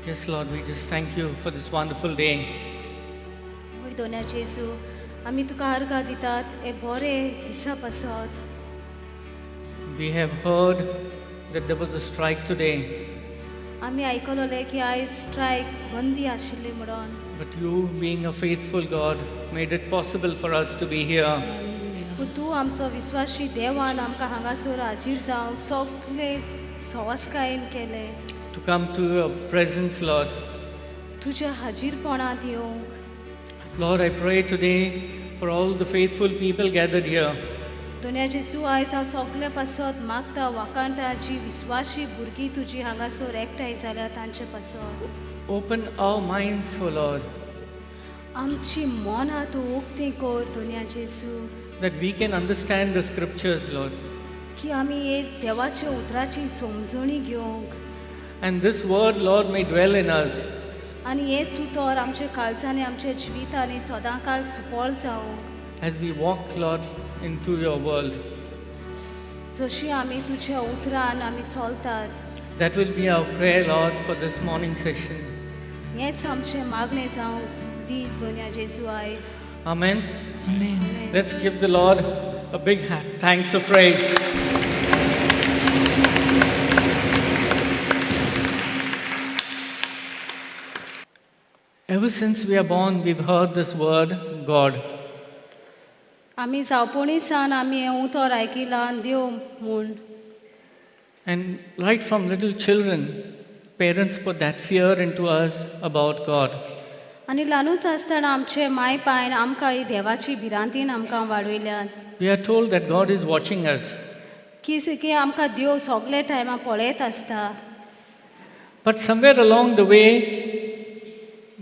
Yes, Lord, we just thank you for this wonderful day. वय दोन्या जेजू आमी तुका आर्गां दितात हे बरें दिसा पासत We have heard that there was a strike today, आमी आयकलोलें की आयज स्ट्रायक बंदी आशिल्ली म्हणून but you, being a faithful God, made it possible for us to be here. पूण तूं आमचो विस्वासी देवान आमकां हांगासर हाजीर जावंक सगळे सवास्कायेन केलें To come to your presence, Lord. तुज्या हाजीरपणांत येवंक Lord, I pray today for all the faithful people gathered here. दोन्या जेजू आयज हांव सगळे पासत मागता वाकाणटा जी विस्वासी भुरगीं तुजी हांगासर एकठांय जाल्यार तांचे पासत Open our minds, O Lord, आमची मनां तूं उक्तीं कर दोन्या जेजू that we can understand the scriptures, Lord. की आमी हे देवाच्या उतराची समजणी घेवंक And this word, Lord, may dwell in us. आनी हेच उतर आमच्या काळजांनी आमच्या जिवितांनी सदांकाळ सुफळ जावंक As we walk, Lord, into your world. जशी आमी तुज्या उतरान आमी चलतात That will be our prayer, Lord, for this morning session. हेच आमचें मागणें जावंक दी दोन्या जेजू आयज Amen. Let's give the Lord a big thanks of praise. Ever since we are born, we've heard this word, God. आमी जावपणीसान आमी हें उतर आयकिलां देव म्हूण And right from little children, parents put that fear into us about God. आनी ल्हानूच आसतना आमचे my पायन आमकां ही देवाची भिरांतीन आमकां वाडयल्यात We are told that God is watching us. की आमकां देव सगळे टायमा पळयत आसता But somewhere along the way,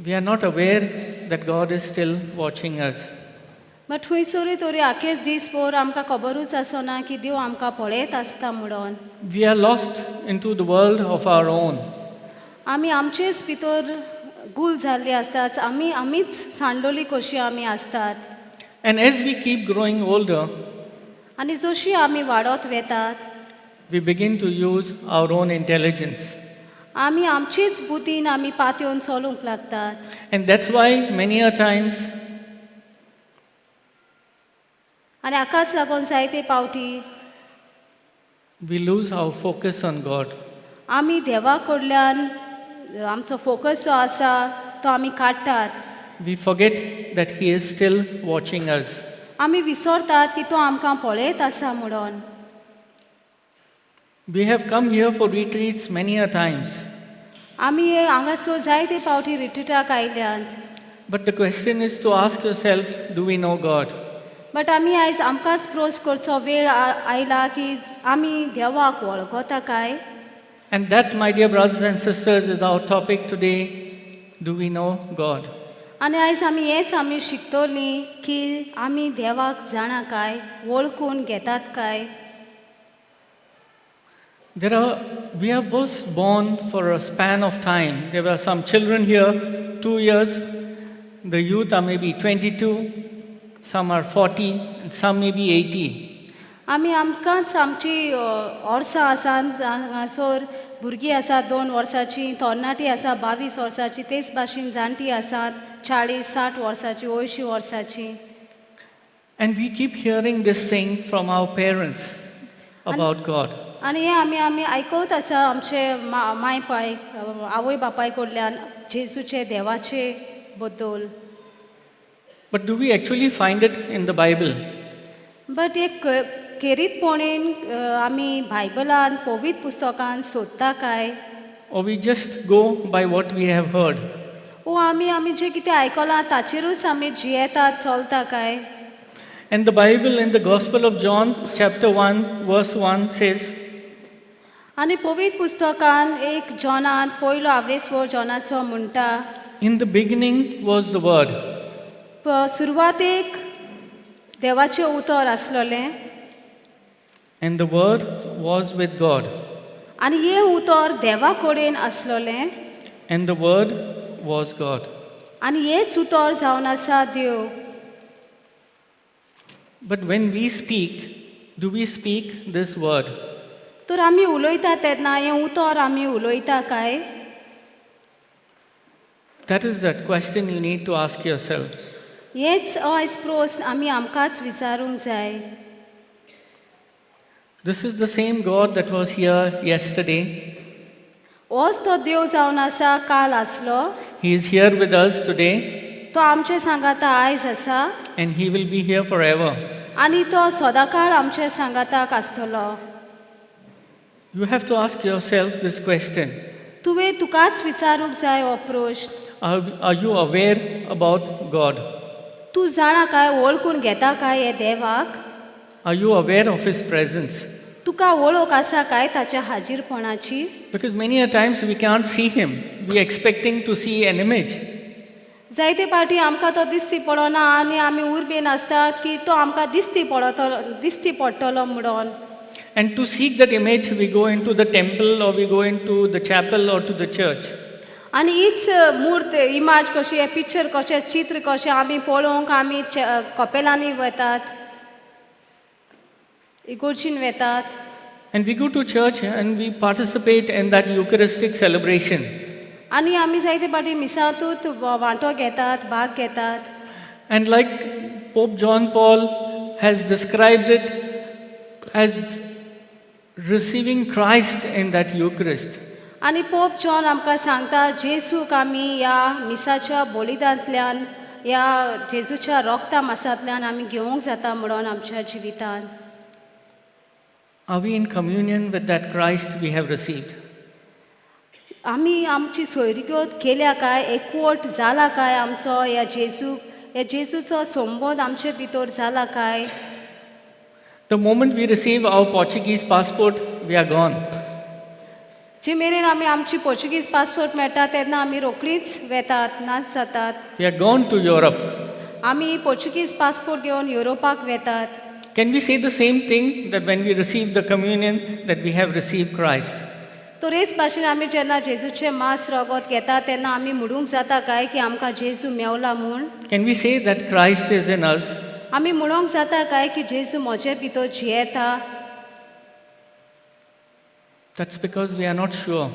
we are not aware that God is still watching us. But थंयसरूय तरी आखेच दीस भर आमकां खबरूच आसना की देव आमकां पळयत आसता म्हणून We are lost into the world of our own. आमी आमचेच भितर गूल जाल्ली आसतात आमीच सांडोली कशी आमी आसतात And as we keep growing older, आनी जशी आमी वाडत वेतात we begin to use our own intelligence. आमी आमचीच बुद्दीन आमी पातयेवन चलूंक लागतात And that's why many a times आनी हाकाच लागून जायते पावटी we lose our focus on God. आमी देवा कडल्यान आमचो फोकस जो आसा तो आमी काडटात We forget that He is still watching us. आमी विसरतात की तो आमकां पळयत आसा म्हणून We have come here for retreats many a times. आमी हांगासर जायते पावटी रिट्रिटाक आयल्यांत But the question is to ask yourself, do we know God? But आमी आयज आमकांच प्रोस करचो वेळ आयला की आमी देवाक वळखता काय And that, my dear brothers and sisters, is our topic today. Do we know God? आनी आयज आमी हेच आमी शिकतलीं की आमी देवाक जाणा काय वळखून घेतात काय We are both born for a span of time. There are some children here, 2 years. The youth are maybe 22, some are 40, and some may be 80. आमी आमकांच आमची वर्सां आसात हांगासर भुरगीं आसात 2 वर्सांची तरणाटी आसा 22 वर्सांची तेच भाशेन जाणटी आसात 40-60 वर्सांची 80 वर्सांची And we keep hearing this thing from our parents about God. आनी हें आमी आयकत आसा आमचे माय पाय आवय बापाय कडल्यान जेजूचे देवाचे बद्दल But do we actually find it in the Bible? But एक खेरीतपणीन आमी बायबलान पवित्र पुस्तकान सोदता काय Or we just go by what we have heard? ओ आमी जे कितें आयकलां ताचेरूच आमी जियेतात चलता काय And the Bible in the Gospel of John, chapter 1, verse 1 says, आनी पवित्र पुस्तकान एक जॉनान पयलो आवेसवर जॉनाचो म्हणटा in the beginning was the Word. सुरवातेक देवाचें उतर आसलोलें And the Word was with God. आनी हें उतर देवा कडेन आसलोलें And the Word was God. आनी हेंच उतर जावन आसा देव But when we speak, do we speak this Word? तर आमी उलयता तेन्ना हें उतर आमी उलयता काय That is that question you need to ask yourself. हेच आयज प्रोस्त आमी आमकांच विचारूंक जाय. This is the same God that was here yesterday. होच तो देव जावन आसा, काल आसलो. He is here with us today, तो आमचे सांगाता आयज आसा and He will be here forever. आनी तो सदांकाळ आमचे सांगाताक आसतलो. You have to ask yourself this question. तुवें तुकाच विचारूंक जाय हो प्रश्न. Are you aware about God? तूं जाणा काय, वळखून घेता काय हे देवाक? Are you aware of His presence? तुका वळख आसा काय ताच्या हाजीरपणाची? Because many a times we can't see Him. We are expecting to see an image. जायते पाटी आमकां तो दिसती पडना आनी आमी उर्बेन आसतात की तो आमकां दिसती पडटलो म्हणून. And to seek that image, we go into the temple or we go into the chapel or to the church. आनी हीच मूर्त इमाज कशी, हे पिक्चर कशें, चित्र कशें आमी पळोवंक आमी कपेलांनी वतात, इगोर्जीन वतात. And we go to church and we participate in that Eucharistic celebration. आनी आमी जायते पाटी मिसांतूच वांटो घेतात, भाग घेतात. And like Pope John Paul has described it as receiving Christ in that Eucharist. आनी पोप जॉन आमकां सांगता जेजूक आमी ह्या मिसाच्या बलिदानांतल्यान, ह्या जेजूच्या रोगता मासांतल्यान आमी घेवंक जाता म्हणून आमच्या जिवितान. Are we in communion with that Christ we have received? आमी आमची सोयरीगत केल्या काय, एकवट जाला काय आमचो ह्या जेजूचो संबंद आमचे भितर जाला काय? The moment we receive our Portuguese passport, we are gone. जे मेरेन आमी आमची पोर्चुगीज पासपोर्ट मेळटा तेन्ना आमी रोखडीच वेतात, नाच जातात. We are gone to Europe. आमी पोर्चुगीज पासपोर्ट घेवन युरोपाक वेतात. Can we say the same thing that when we receive the communion that we have received Christ? तो रेच भाशेन आमी जेन्ना जेजूचे मास रगत घेता तेन्ना आमी म्हणूंक जाता काय की आमकां जेजू मेवला म्हूण? Can we say that Christ is in us? आमी म्हणूंक जाता काय की जेजू म्हजे भितर जियेता? That's because we are not sure.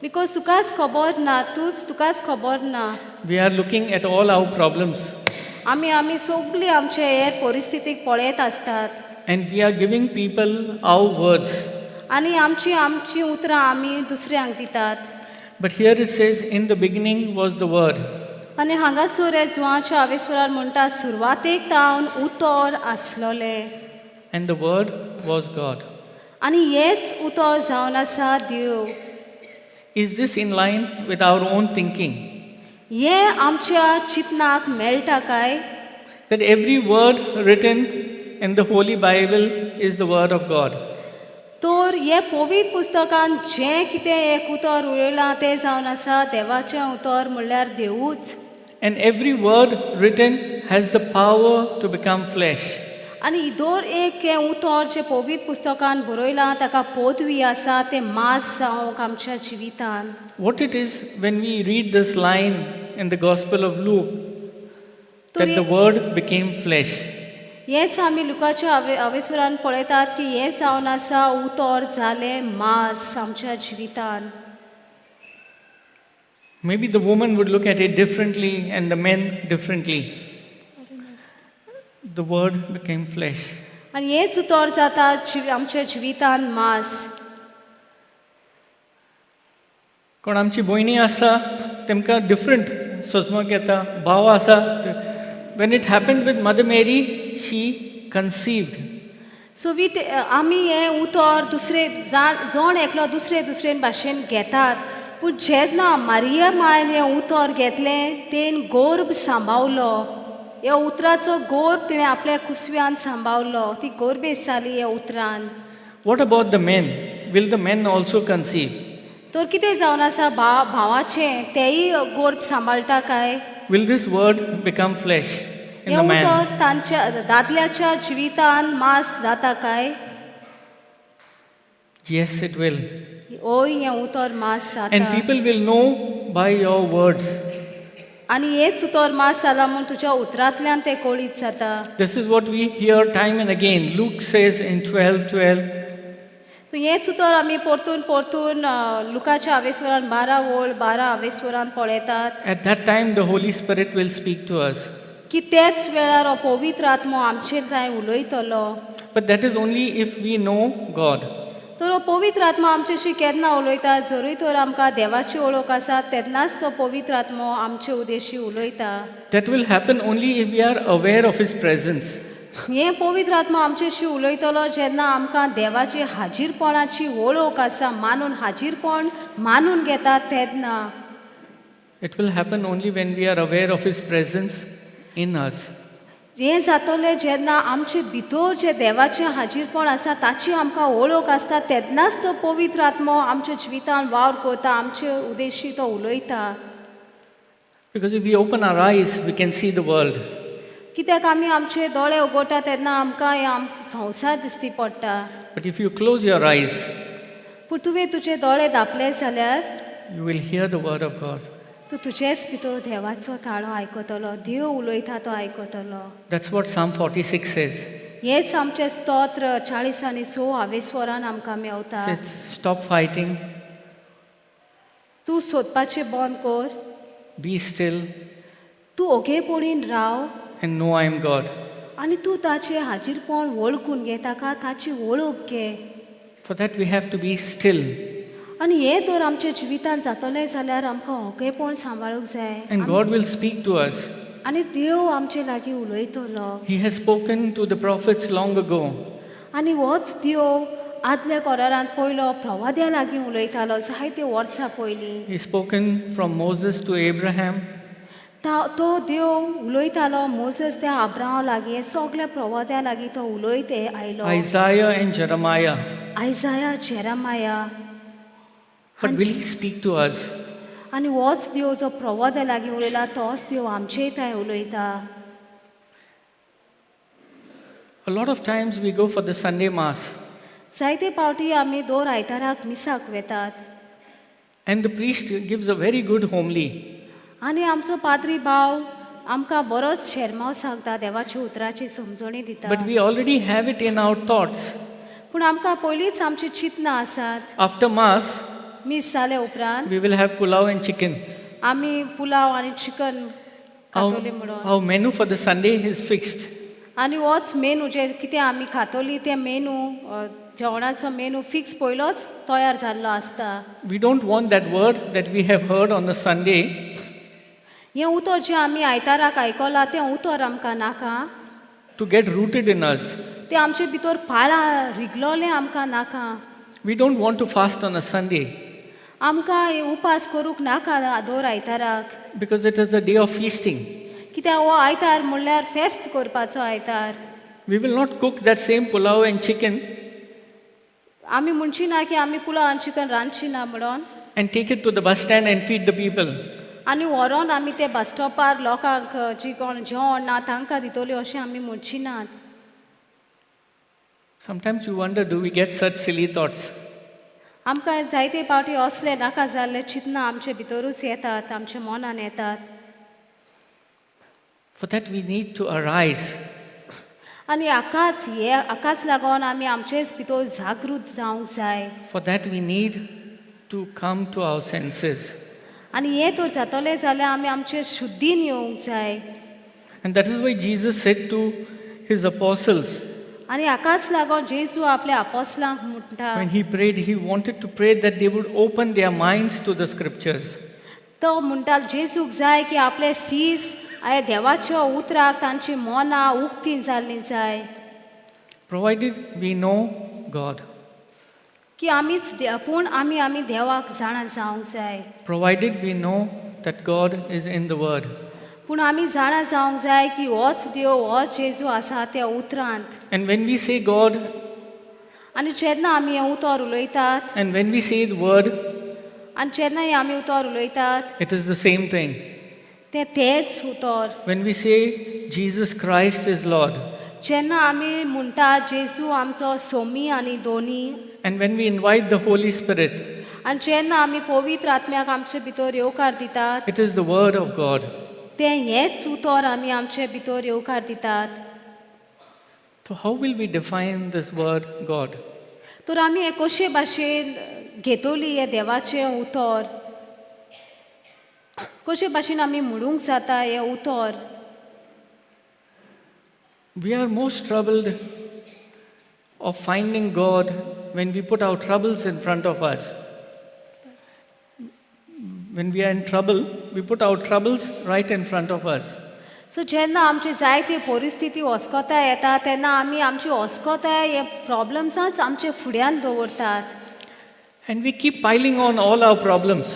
Because तुकाच खबर ना, तुकाच खबर ना. We are looking at all our problems आमी सगळी आमचे हेर परिस्थितीक पळयत आसतात. and we are giving people our words. आनी आमची उतरां आमी दुसऱ्यांक दितात. But here it says, in the beginning was the Word. आनी हांगासर हे जुवाच्या आवेस्वरान म्हणटा सुरवातेक तावन उतर आसलोले. And the Word was God. आनी हेच उतर जावन आसा देव. Is this in line with our own thinking? हे आमच्या चिंतनाक मेळटा काय? That every word written in the Holy Bible is the Word of God. तर हे पवित्र पुस्तकान जें कितें एक उतर उलयलां तें जावन आसा देवाचें उतर म्हणल्यार देवूच. And every word written has the power to become flesh. आनी दर एक हें उतर जें पवित्र पुस्तकान बरयलां ताका पदवी आसा तें मास जावंक आमच्या जिवितान. What it is when we read this line in the Gospel of Luke, that the Word became flesh. हेच आमी लुकाच्या आवेस्वरान पळयतात की हें जावन आसा उतर जालें मास आमच्या जिवितान. Maybe the woman would look at it differently and the men differently. The Word became flesh. आनी हेच उतर जाता आमच्या जिवितान मास. कोण आमची भयणी आसा तेमकां डिफरंट सजमोग येता, भाव आसा. When it happened with Mother Mary, she conceived. सो आमी हें उतर दुसरे जोण एकलो दुसरे भाशेन घेतात. पूण जेन्ना मारिया मायन हें उतर घेतलें तेन गोर्ब सांबाळलो. ह्या उतराचो गोर्ब तिणें आपल्या कुसव्यान सांबाळलो. ती गोर्बेस जाली ह्या उतरान. What about the men? Will the men also conceive? तर कितें जावन आसा भावाचें तेय गोर्ब सांबाळटा काय? Will this word become flesh in हें the man? उतर तांच्या दादल्याच्या जिवितान मास जाता काय? Yes, it will. ओय हें उतर मास And जाता. people will know by your words. आनी हेच उतर मास जाला म्हूण तुज्या उतरांतल्यान तें कळीत जाता. This is what we hear time and again. Luke says in 12:12, सो हेंच उतर आमी परतून परतून लुकाच्या हावेसवरान 12 ओळ 12 हावेसवरान पळयतात At that time, the Holy Spirit will speak to us. की तेच वेळार हो पवित्र आत्मो आमचेर जाय उलयतलो. But that is only if we know God. तर हो पवित्र आत्मा आमचेशी केन्ना उलयता जरूय तर आमकां देवाची ओळख आसा तेन्नाच तो पवित्र आत्मो आमचे उदेशी उलयता. That will happen only if we are aware of His presence. हे पवित्र आत्मा आमचेशी उलयतलो जेन्ना आमकां देवाची हाजीरपणाची ओळख आसा मानून हाजीरपण मानून घेता तेन्ना. It will happen only when we are aware of His presence in us. हें जातलें जेन्ना आमचे भितर जे देवाचें हाजीरपण आसा ताची आमकां ओळख आसता तेन्नाच तो पवित्र आत्मो आमच्या जिवितान वावर करता आमचे उदेशी तो उलयता. Because if we open our eyes, we can see the world. कित्याक आमी आमचे दोळे उगडटा तेन्ना आमकां हे आमचो संवसार दिसती पडटा. But if you close your eyes, पूण तुवें तुजे दोळे धांपले जाल्यार you will hear the word of God. तूं तुजेच भितर देवाचो ताळो आयकतलो देव उलयता तो आयकतलो. That's what Psalm 46 says. हेच आमचें स्तोत्र 40 आनी 6 हावेसवरान आमकां Mewat. It says, stop fighting, तूं सोदपाचें बंद कर, be still, तूं ओगेपणीन Rao and know I am God. आनी तूं ताचें हाजीरपण वळखून घे ताका ताची वळख घे. For that we have to be still. आनी हें तर आमच्या जिवितांत जातलें जाल्यार आमकां ओगेपण सांबाळूंक जाय. And God will speak to us. आनी देव आमचे लागीं उलयतलो. He has spoken to the prophets long ago. आनी होच देव आदल्या करारांत पयलो प्रवाद्या लागीं उलयतालो जायते वर्सां पयलीं. He spoken from Moses to Abraham. तो देव उलयतालो मोसेस त्या अब्रामा लागीं सगल्या प्रवाद्या लागीं तो उलयते आयलो. Isaiah and Jeremiah. आयजाया Jeremiah. But will He speak to us? आनी होच देव जो प्रवाद्या लागीं उलयला तोच देव आमचे थंय उलयता. A lot of times we go for the Sunday Mass. जायते फावटी आमी दर आयताराक मिसाक वेतात. And the priest gives a very good homily. आनी आमचो पाद्री भाव आमकां बरोच शेरमाव सांगता देवाची उतराची समजणी दिता. But we already have it in our thoughts. पूण आमकां पयलींच आमची चिंतनां आसात. After Mass, मीस जाले उपरांत we will have pulao and chicken. आमी पुलाव आनी चिकन खातोली म्हणून. Our menu for the Sunday is fixed. आनी होच मेनू जे कितें आमी खातोली ते मेनू जेवणाचो मेनू फिक्स पयलोच तयार जाल्लो आसता. We don't want that word that we have heard on the Sunday. हें उतर जें आमी आयताराक आयकलां तें उतर आमकां नाका. To get rooted in us. तें आमचे भितर पाळा रिगलोलें आमकां नाका. We don't want to fast on a Sunday. आमकां हे उपास करूंक नाका दर आयताराक. Because it is a day of feasting. कित्याक हो आयतार म्हणल्यार फेस्त करपाचो आयतार. We will not cook that same pulao and chicken आमी म्हणची ना की आमी पुलाव आनी चिकन रांदची ना म्हणून. and take it to the bus stand and feed the people. आनी व्हरोन आमी ते बस स्टॉपार लोकांक जी कोण जेवण ना तांकां दितली अशें आमी म्हणची नात. Sometimes you wonder, do we get such silly thoughts? आमकां जायते फावटी असले नाका जाल्ले चिंतना आमचे भितरूच येतात आमच्या मनान येतात. For that we need to arise. आनी हाकाच लागून आमी आमचेच भितर जागृत जावंक जाय. For that we need to come to our senses. आनी हें तर जातलें जाल्यार आमी आमचे शुद्धीन येवंक जाय. And that is why Jesus said to His apostles, आनी हाकाच लागून जेजू आपल्या आपोसलांक म्हणटा when He prayed, He wanted to pray that they would open their minds to the scriptures. तो म्हणटा जेजूक जाय की आपले सीस आय देवाच्या उतराक तांची मनां उक्तीं जाल्लीं जाय. Provided we know God. की आमीच पूण आमी देवाक जाणा जावंक जाय. Provided we know that God is in the Word. पूण आमी जाणा जावंक जाय की होच देव होच जेजू आसा त्या उतरांत. And when we say God, आनी जेन्ना आमी हें उतर उलयतात and when we say the Word, आनी जेन्ना आमी उतर उलयतात it is the same thing. तेच उतर. When we say Jesus Christ is Lord, जेन्ना आमी म्हणटात जेजू आमचो सोमी आनी दोनी, and when we invite the Holy Spirit, आनी जेन्ना आमी पवित्र आत्म्याक आमचे भितर येवकार दितात, it is the Word of God. तें हेच उतर आमी आमचे भितर येवकार दितात. So how will we define this word God? तर आमी हे कशे भाशेन घेतोली हे देवाचें उतर, कशे भाशेन आमी म्हणूंक जाता हे उतर. We are most troubled of finding God when we put our troubles in front of us. When we are in trouble, we put our troubles right in front of us. सो जेन्ना आमची जायती परिस्थिती अस्कोताय येता तेन्ना आमी आमची अस्कोताय हे प्रॉब्लम्सांच आमचे फुड्यान दवरतात. And we keep piling on all our problems.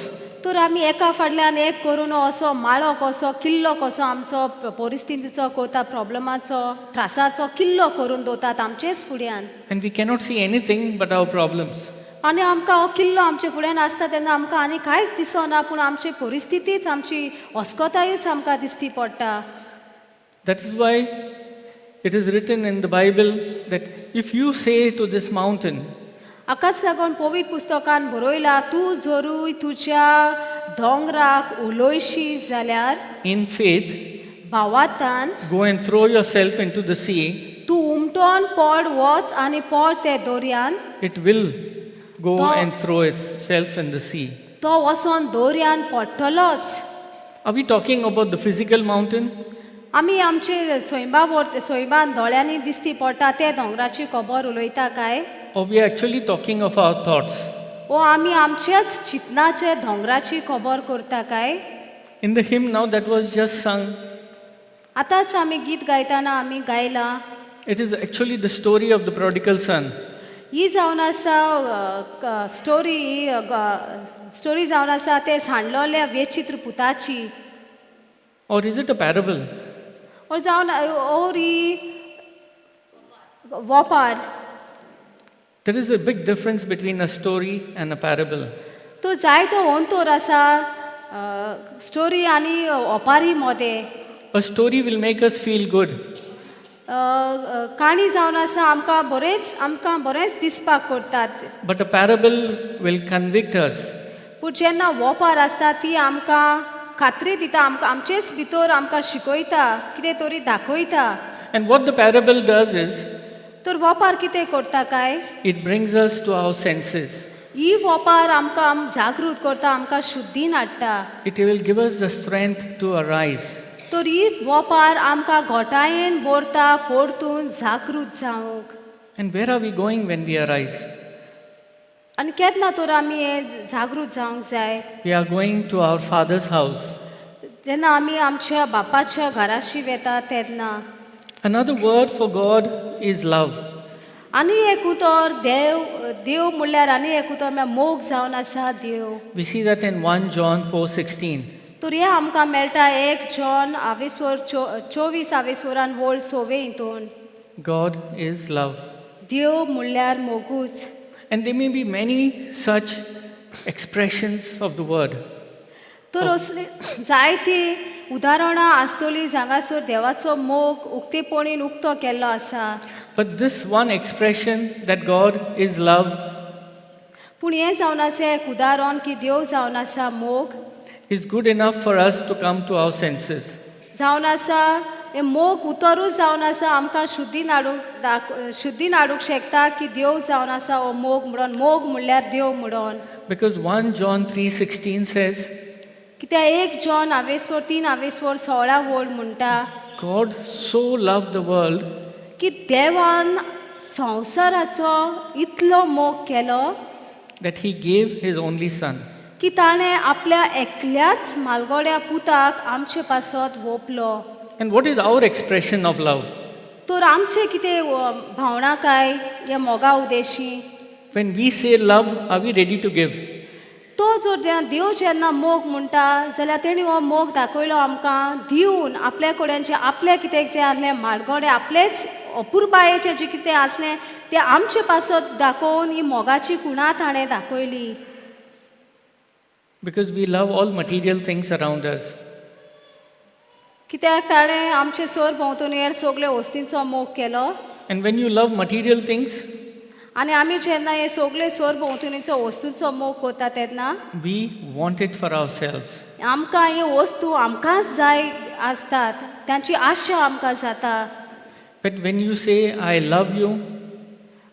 तर आमी एका फाटल्यान एक करून असो माळो कसो किल्लो कसो आमचो परिस्थितीचो कोता प्रॉब्लमाचो त्रासाचो किल्लो करून दवरतात आमचेच फुड्यान. And we cannot see anything but our problems. आनी आमकां हो किल्लो आमचे फुड्यान आसता तेन्ना आमकां आनी कांयच दिसना पूण आमची परिस्थितीच आमची अस्कोतायूच आमकां दिसती पडटा. That is why it is written in the Bible that if you say to this mountain, हाकाच लागून पवित्र पुस्तकान बरयला तूं जरूय तुज्या दोंगराक उलोयशी जाल्यार in faith, भावार्थान go and throw yourself into the sea, तूं उमटोन पड वच आनी पड ते दोरयान, it will go तो- and throw itself in the sea. तो वचोन दोरयान पडटलोच. Are we talking about the physical mountain? आमी आमचे सोयबान दोळ्यांनी दिसती पडटा ते दोंगराची खबर उलयता काय, Or we are actually talking of our thoughts? ओ आमी आमच्याच चिंतनाचे दोंगराची खबर करता काय. In the hymn now that was just sung, आतांच आमी गीत गायतना आमी गायला it is actually the story of the prodigal son. ही जावन आसा स्टोरी जावन आसा ते सांडलोल्या वेचित्र पुताची. Or is it a parable? और जावन और ही वोपार. There is a big difference between a story and a parable. तो जायतो अंतर आसा स्टोरी आनी ओपारी मदें. A story will make us feel good. काणी जावन आसा आमकां बरेंच दिसपाक करतात. But a parable will convict us. पूण जेन्ना वोपार आसता ती आमकां खात्री दिता, आमचेच भितर आमकां शिकयता, कितें तरी दाखयता. And what the parable does is, तर वोपार कितें करता काय, it brings us to our senses. ही वोपार आमकां जागृत करता, आमकां शुद्धीन हाडटा. It will give us the strength to arise. तर ही वोपार आमकां घोटायेन भरता परतून जागृत जावंक. And where are we going when we arise? आनी केन्ना तर आमी हे जागृत जावंक जाय, We are going to our Father's house. जेन्ना आमी आमच्या बापाच्या घराशी वेता तेन्ना. Another word for God is love. आनी एक उतर देव म्हणल्यार आनी एक उतर म्हळ्यार मोग जावन आसा देव. We see that in 1 John 4:16. तर हे आमकां मेळटा 1 जॉन 24 वोळ 6 हितून. God is love. देव म्हणल्यार मोगूच. And there may be many such expressions of the word. तर असली जायती उदाहरणां आसतलीं जांगासर देवाचो मोग उक्तेपणीन उक्तो केल्लो आसा. But this one expression that God is love पूण हें जावन आसा एक उदाहरण की देव जावन आसा मोग is good enough for us to come to our senses. जावन आसा. हे मोग उतरूच जावन आसा आमकां शुद्धीन हाडूंक शकता की देव जावन आसा हो मोग म्हणून. मोग म्हणल्यार देव म्हणून. Because 1 John 3:16 says, कित्याक 1 जॉन 16 वोळ म्हणटा God so loved the world की देवान संवसाराचो इतलो मोग केलो that he gave his only son. की ताणें आपल्या एकल्याच मालगोड्या पुताक आमचे पासत ओपलो. And what is our expression of love? तर आमचे कितें भावना काय ह्या Moga Udeshi. When we say love, are we ready to give? तो जर देव जेन्ना मोग म्हणटा जाल्यार तेणी हो मोग दाखयलो आमकां दिवन आपल्या कडेनचें आपलें कितें जें आसलें माडगोडें आपलेंच अपुरबायेचें जें कितें आसलें तें आमचे पासत दाखोवन ही मोगाची कुणां ताणें दाखयली. Because we love all material things around us. कित्याक ताणें आमचे सर भोंवतणी सगळे वस्तींचो मोग केलो. And when you love material things, आनी आमी जेन्ना हे सगळे सर भोंवतणीचो वस्तूंचो मोग करता तेन्ना we want it for ourselves. आमकां हे वस्तू आमकांच जाय आसतात, तांची आशा आमकां जाता. But when you say, I love you,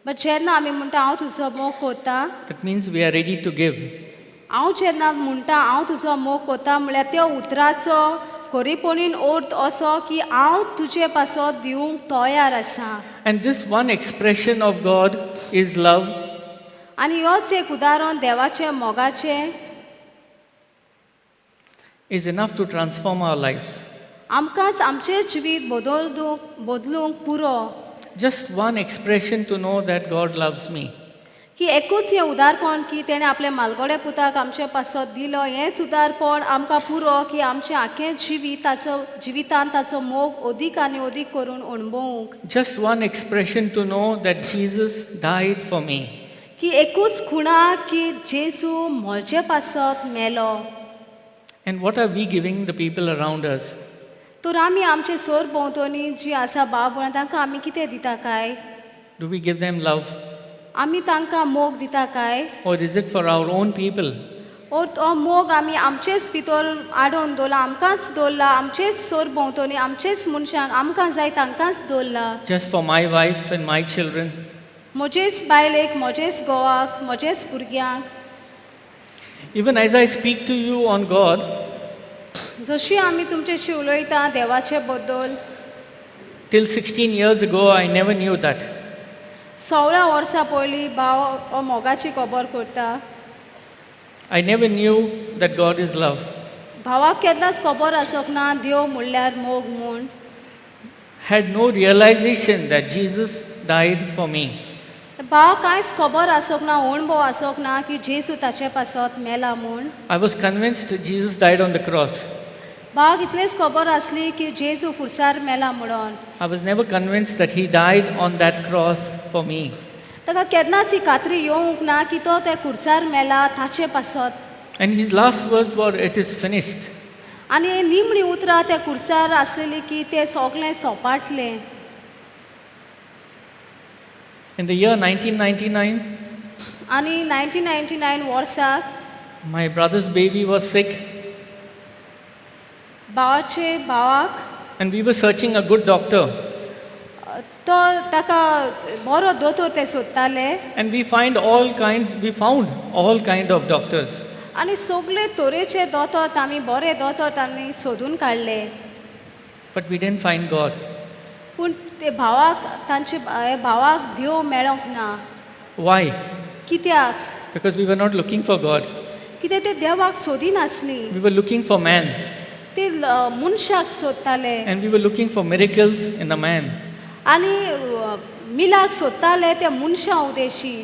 but जेन्ना आमी म्हणटा हांव तुजो मोग कोत्ता, that means we are ready to give. हांव जेन्ना म्हणटा हांव तुजो मोग कोत्ता म्हळ्यार त्या उतराचो खरेपणीन अर्थ असो की हांव तुजे पासत दिवंक तयार आसा. And this one expression of God is love. आनी होच एक उदाहरण देवाचे मोगाचें Is enough to transform our lives. आमकांच आमचें जिवीत बदलूंक पुरो. Just one expression to know that God loves me. की एकूच हें उदारपण की तेणें आपले मालगोडे पुताक आमचे पासत दिलो, हेंच उदारपण आमकां पुरो की आमचें आख्खें जिवितांत ताचो मोग अदीक आनी अदीक करून अणभवूंक. Just one expression to know that Jesus died for me. की एकूच खुणा की जेजू म्हजे पासत मेलो. And what are we giving the people around us? तर आमी आमचे सोर भोंवतणी जी आसा भाव भयणां तांकां आमी कितें दिता काय? Do we give them love? आमी तांकां मोग दिता काय? Or is it for our own people? ओर तो मोग आमी आमचेच भितर आडोवन दवरला, आमकांच दवरला, आमचेच सोर भोंवतणी आमचेच मनशांक आमकां जाय तांकांच दवरला. Just for my wife and my children? म्हजेच बायलेक, म्हजेच घोवाक, म्हजेच भुरग्यांक. Even as I speak to you on God, जशी आमी तुमचेशी उलयता देवाचे बद्दल, till 16 years ago I never knew that. 16 वर्सां पयलीं भाव हो मोगाची खबर करता. I never knew that God is love. भावाक केन्नाच खबर आसोंक ना देव म्हणल्यार मोग म्हूण. Had no realization that Jesus died for me. भाव कांयच खबर आसोंक ना, अणभव आसोंक ना की जेजू ताचे पासत मेला म्हूण. I was convinced Jesus died on the cross. भावाक इतलेंच खबर आसली की जेजू खुर्सार मेला म्हणून. I was never convinced that he died on that cross for me. ताका केन्नाच ही खात्री येवंक ना की तो त्या खुर्सार मेला ताचे पासत. And his last words were, "It is finished." आनी निमणी उतरां त्या खुर्सार आसलेलीं की तें सगळें सोंपाटलें. In the year 1999, आनी 1999 वर्साक my brother's baby was sick, भावाचे भावाक and we were searching a good doctor. तो ताका बरो दोतोर ते सोदताले. And we found all kind of doctors. आनी सगळे तरेचे दोतोर आमी बरे दोतोर आमी सोदून काडले. But we didn't find God. पूण ते भावाक तांचे भावाक देव मेळोंक ना. Why? कित्याक? Because we were not looking for God. कित्याक ते देवाक सोदी नासली. We were looking for man. ते मनशाक सोदताले. And we were looking for miracles in the man. आनी मिलाक सोदताले ते मनशा उदेशी,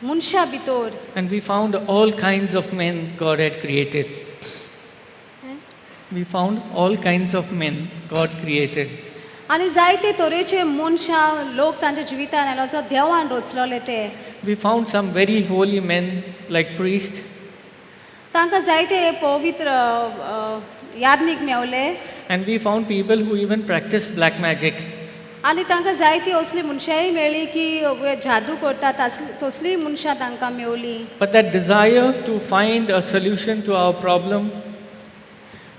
मनशा भितर. And we found all kinds of men God had created. We found all kinds of men God created. आनी जायते तरेचे मनशां लोक तांच्या जिवितान आयलो जो देवान रचलोले ते. We found some very holy men like priests. तांकां जायते पवित्र यादनीक मेवले. And we found people who even practiced black magic. आनी तांकां जायती असली मनशांय मेळ्ळी की जादू करता तसलीं मनशां तांकां मेवलीं. But that desire to find a solution to our problem,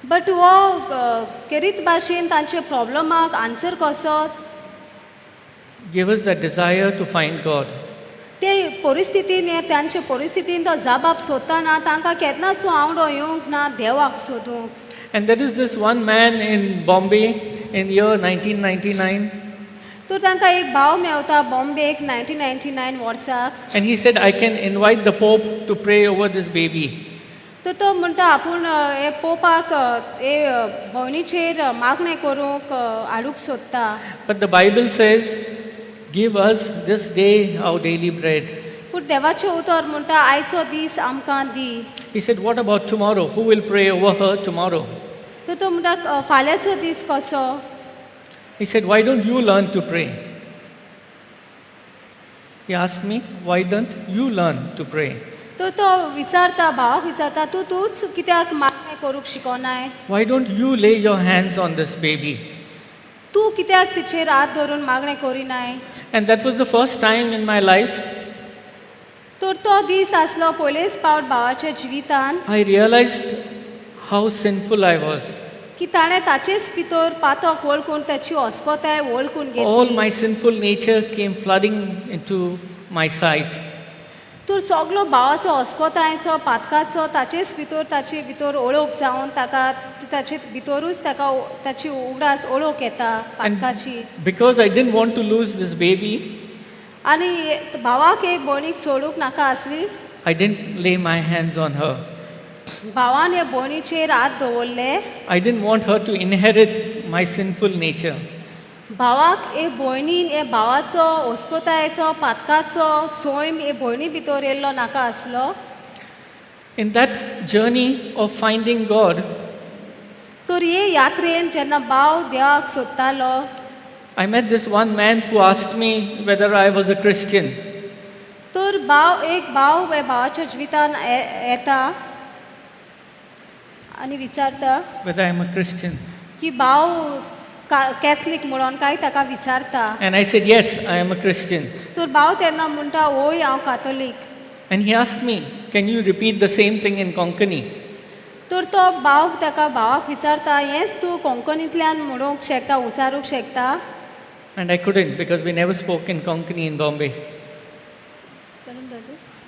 but हो केरीत भाशेन तांचे प्रॉब्लमाक आन्सर कसो gave us that desire to find God. ते परिस्थितीन तांचे परिस्थितीन तो जबाब सोदतना तांकां केन्नाच आवडो येवंक ना देवाक सोदूंक. And there is this one man in Bombay in year 1999. तर तांकां एक भाव मेवता बॉम्बेक 1999 वर्साक. And he said, "I can invite the Pope to pray over this baby." तर तो म्हणटा आपूण हे पोपाक हे भयणीचेर मागणें करूंक हाडूंक सोदता. But the Bible says, "Give us this day our daily bread." पूण देवाचें उतर म्हणटा आयचो दीस आमकां दी. He said, "What about tomorrow? Who will pray over her tomorrow?" तर तो म्हणटा फाल्यांचो दीस कसो? He said, "Why don't you learn to pray?" He asked me, "Why don't you learn to pray?" तर तो विचारता भावाक विचारता तूच कित्याक मागणें करूंक शिकोनाय? Why don't you lay your hands on this baby? तूं कित्याक तिचेर हात धरून मागणें करिनाय? And that was the first time in my life तर तो दीस आसलो पयलेच फावट भावाच्या जिवितान. I realized how sinful I was. की ताणें ताचेच भितर पातक वळखून ताची अस्कोताय वळखून All घेतली. my sinful nature came flooding into my sight. तर सगलो भावाचो अस्कोतायेचो पातकाचो ताचेच भितर ताचे भितर ओळख जावन ताका ताचे भितरूच ताका ताची उगडास ओळख येता And पातकाची. because I didn't want to lose this baby, आनी भावाक एक भयणीक सोडूंक नाका आसली. I didn't lay my hands on her. भावान हे भयणीचेर हात दवरले. I didn't want her to inherit my sinful nature. भावाक हे भयणीन हे भावाचो अस्कोतायेचो पातकाचो सोयम हे भयणी भितर येयल्लो नाका आसलो. In that journey of finding God, तर हे यात्रेन जेन्ना भाव देवाक सोदतालो I met this one man who asked me whether I was a Christian. तर एक भाव हे भावाच्या जिवितान येता आनी विचारता Whether I'm a Christian. की भाव कॅथलीक म्हणून काय ताका विचारता. And I said, yes, I am a Christian. तर भाव तेन्ना म्हणटा ओय हांव कातोलीक. And he asked me, can you repeat the same thing in Konkani? तर तो भाव ताका भावाक विचारता हेंच तूं कोंकणींतल्यान म्हणूंक शकता उच्चारूंक शकता. And I couldn't because we never spoke in Konkani in Bombay.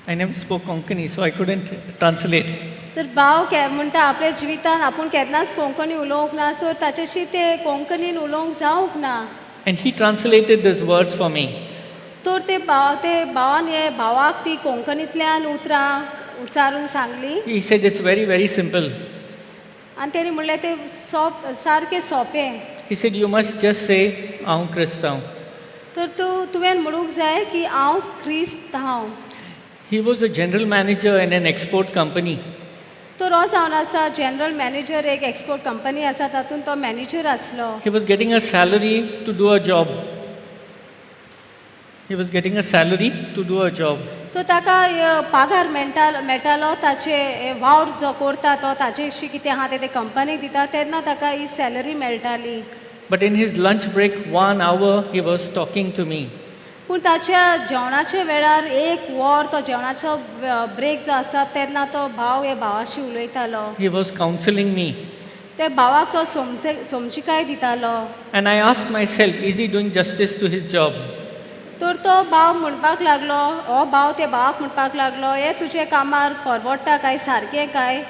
I never spoke Konkani, so I couldn't translate. तर भाव म्हणटा आपल्या जिवितान आपूण केन्नाच कोंकणी उलोवंक ना तर ताच्याशी ते कोंकणीन उलोवंक जावंक ना. And he translated these words for me. तर ते भावान हे भावाक ती कोंकणींतल्यान उतरां उच्चारून Sangli. He said it's very, very simple. आनी तेणी म्हणलें ते सारकें सोंपें. He said, you must just say, Aun Christão. तर तुवें म्हणूंक जाय की हांव क्रिस्त हांव. He was a general manager in an export company. तो हो जावन आसा जनरल मॅनेजर एक एक्सपोर्ट कंपनी आसा तातूंत तो मॅनेजर आसलो. He was getting a salary to do a job. He was getting a salary to do a job. तो ताका पगार मेळटालो ताचे वावर जो करता तो ताचेशी कितें आहा ते कंपनीक दिता तेन्ना ताका ही सॅलरी मेळटाली. But in his lunch break, 1 hour, he was talking to me. पूण ताच्या जेवणाच्या वेळार एक वर तो जेवणाचो ब्रेक जो आसा तेन्ना तो भाव हे भावाशी उलयतालो. He was counseling me. ते भावाक तो समजिकाय दितालो. And I asked myself, is he doing justice to his job? तर तो भाव म्हणपाक लागलो हो भाव ते भावाक म्हणपाक लागलो हे तुजे कामार परवडटा काय सारकें काय.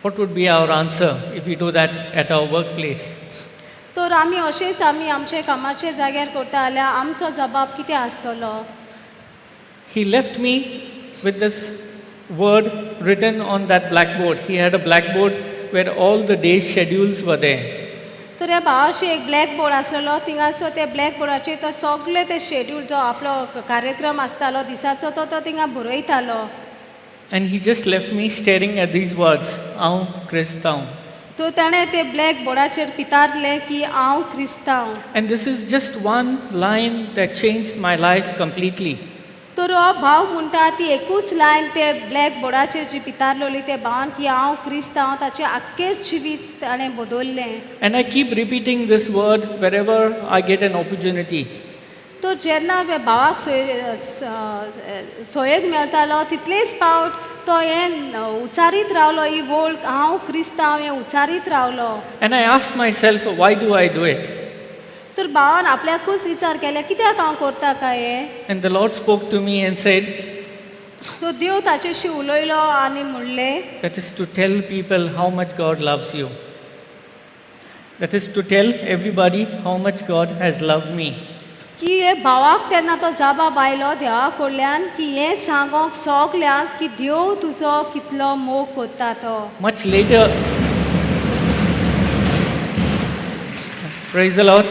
What would be our answer if we do that at our workplace? तर आमी अशेंच आमी आमचे कामाचे जाग्यार करता जाल्यार आमचो जबाब कितें आसतलो. He left me with this word written on that blackboard. He had a blackboard where all the day's schedules were there. तर ह्या भावाशी एक ब्लॅक बोर्ड आसलेलो थिंगाचो ते ब्लॅक बोर्डाचेर तो सगळे ते शेड्यूल जो आपलो कार्यक्रम आसतालो दिसाचो तो थिंगा बरयतालो. And he just left me staring at these words, Aun Christão. तो ताणें ते ब्लॅक बोर्डाचेर पितारले की हांव क्रिस्तांव. And this is just one line that changed my life completely. तर हो भाव म्हणटा ती एकूच लायन ते ब्लॅक बोर्डाचेर जी पितारलोली ते भावान की हांव क्रिस्तांव ताचें आख्खें जिवीत ताणें बदललें. And I keep repeating this word wherever I get an opportunity. तो जेन्ना भावाक सोयेक मेळटालो तितलेच पावट तो हें उच्चारीत रावलो ही वळख हांव क्रिस्तांव हें उच्चारीत रावलो. And I asked myself, why do I do it? तर भावान आपल्याकूच विचार केले कित्याक हांव करता काय हें. And the Lord spoke to me and said, तो देव ताचेशी उलयलो आनी म्हणलें that is to tell people how much God loves you. That is to tell everybody how much God has loved me. की हे भावाक तेन्ना तो जबाब आयलो देवा कडल्यान की हें सांगोंक सगल्यांक की देव तुजो कितलो मोग करता तो. Much later, praise the Lord.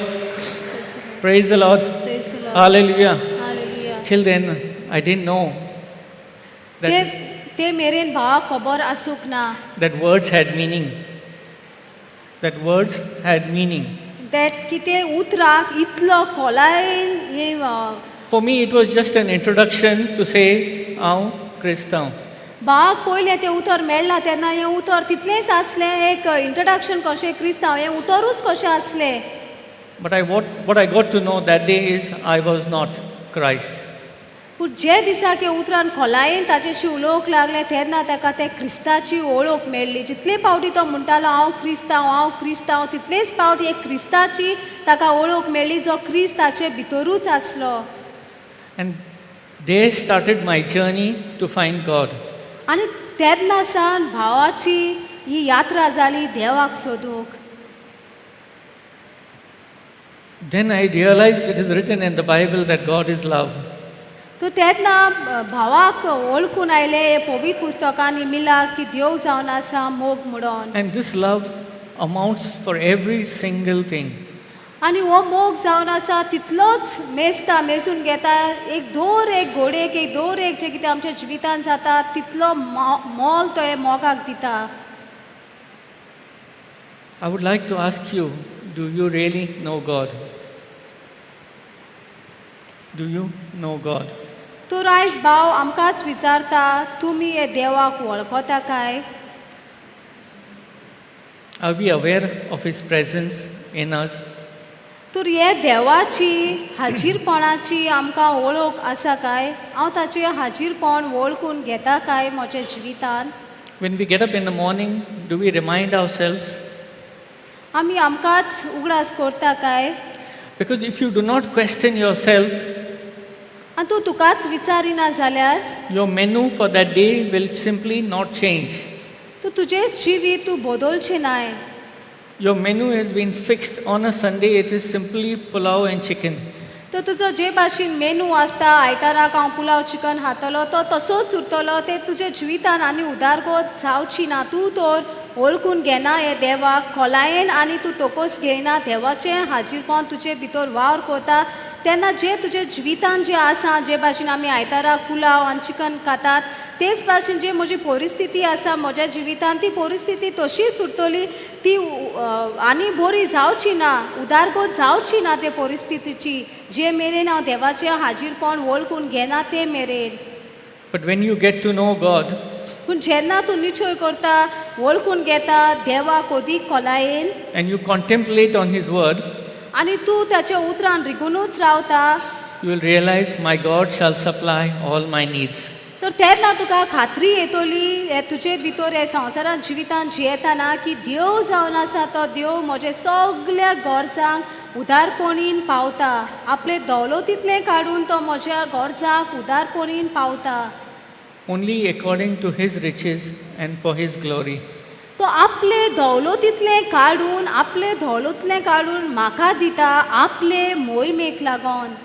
Praise the Lord. Praise the Lord. Hallelujah. Hallelujah. Till then, I didn't know ते मेरेन भावाक खबर आसूंक ना. that words had meaning. That words had meaning. that की ते उतराक इतलो खोलायेन हे For me, it was just an introduction to say, Aun Christão. भावाक पयलें तें उतर मेळ्ळां तेन्ना हें उतर तितलेंच आसलें एक इंट्रोडक्शन कशें क्रिस्तांव हें उतरूच कशें आसलें. But what I got to know that day is I was not Christ. पूण जे दिसा की उतरान खोलायेन ताचेशी उलोवंक लागले तेन्ना ताका ते क्रिस्ताची ओळख मेळ्ळी. जितले फावटी तो म्हणटालो हांव क्रिस्तांव तितलेच फावटी एक क्रिस्ताची ताका ओळख मेळ्ळी जो क्रिस्त ताचे भितरूच आसलो. And there started my journey to find God. आनी तेन्ना सावन भावाची ही यात्रा जाली देवाक सोदूंक. Then I realized it is written in the Bible that God is love. तो तेन्ना भावाक ओळखून आयले हे पवित्र पुस्तकांनी मिलाक की देव जावन आसा मोग म्हणून. And this love amounts for every single thing. आनी हो मोग जावन आसा तितलोच मेजून घेता एक घोडेक एक जे कितें आमच्या जिवितान जाता तितलो मोल तो हे मोगाक दिता. I would like to ask you, do you really know God? Do you know God? तो आयज भाव आमकांच विचारता तुमी हे देवाक वळखता काय? Are we aware of His presence in us? तर हे देवाची हाजीरपणाची आमकां वळख आसा काय? हांव ताचें हाजीरपण वळखून घेता काय म्हज्या जिवितान? When we get up in the morning, do we remind ourselves? आमी आमकांच उगडास करता काय? Because if you do not question yourself, आनी तूं तुकाच विचारिना जाल्यार your menu for that day will simply not change. तूं तुजें जिवीत तूं बदलचें नाय. Your menu has been fixed on a Sunday, it is simply pulao and chicken. तो तुजो जे भाशेन मेनू आसता आयताराक हांव पुलाव चिकन खातलो तो तसोच उरतलो. ते तुज्या जिवितान आनी उदारगत जावची ना. तूं तर ओळखून घेना हे देवाक खोलायेन आनी तूं तोकोस घेयना देवाचें हाजीरपण तुजे भितर वावर करता तेन्ना जे तुजे जिवितान जे आसा जे भाशेन आमी आयताराक पुलाव आनी चिकन खातात तेच भाशेन जे म्हजी परिस्थिती आसा म्हज्या जिवितान ती परिस्थिती तशीच उरतली. ती आनी बरी जावची ना उदारगत जावची ना ते परिस्थितीची जे मेरेन हांव देवाचें हाजीरपण वळखून घेना ते मेरेन. But when you get to know God, पूण जेन्ना तूं निश्चय करता वळखून घेता देवाक अदीक खोलायेन and you contemplate on His word, आनी तूं ताच्या उतरान रिगूनूच रावता you will realize my God shall supply all my needs. तर तेन्ना तुका खात्री येतली हे तुजे भितर हे संवसारांत जिवितान जियेताना की देव जावन आसा तो देव म्हजे सगळ्या गरजांक उदारपणीन पावता. आपले दौलतींतलें काडून तो म्हज्या गरजांक उदारपणीन पावता. Only according to His riches and for His glory. तो आपले दौलतींतलें काडून म्हाका दिता आपले मोहिमेक लागोन.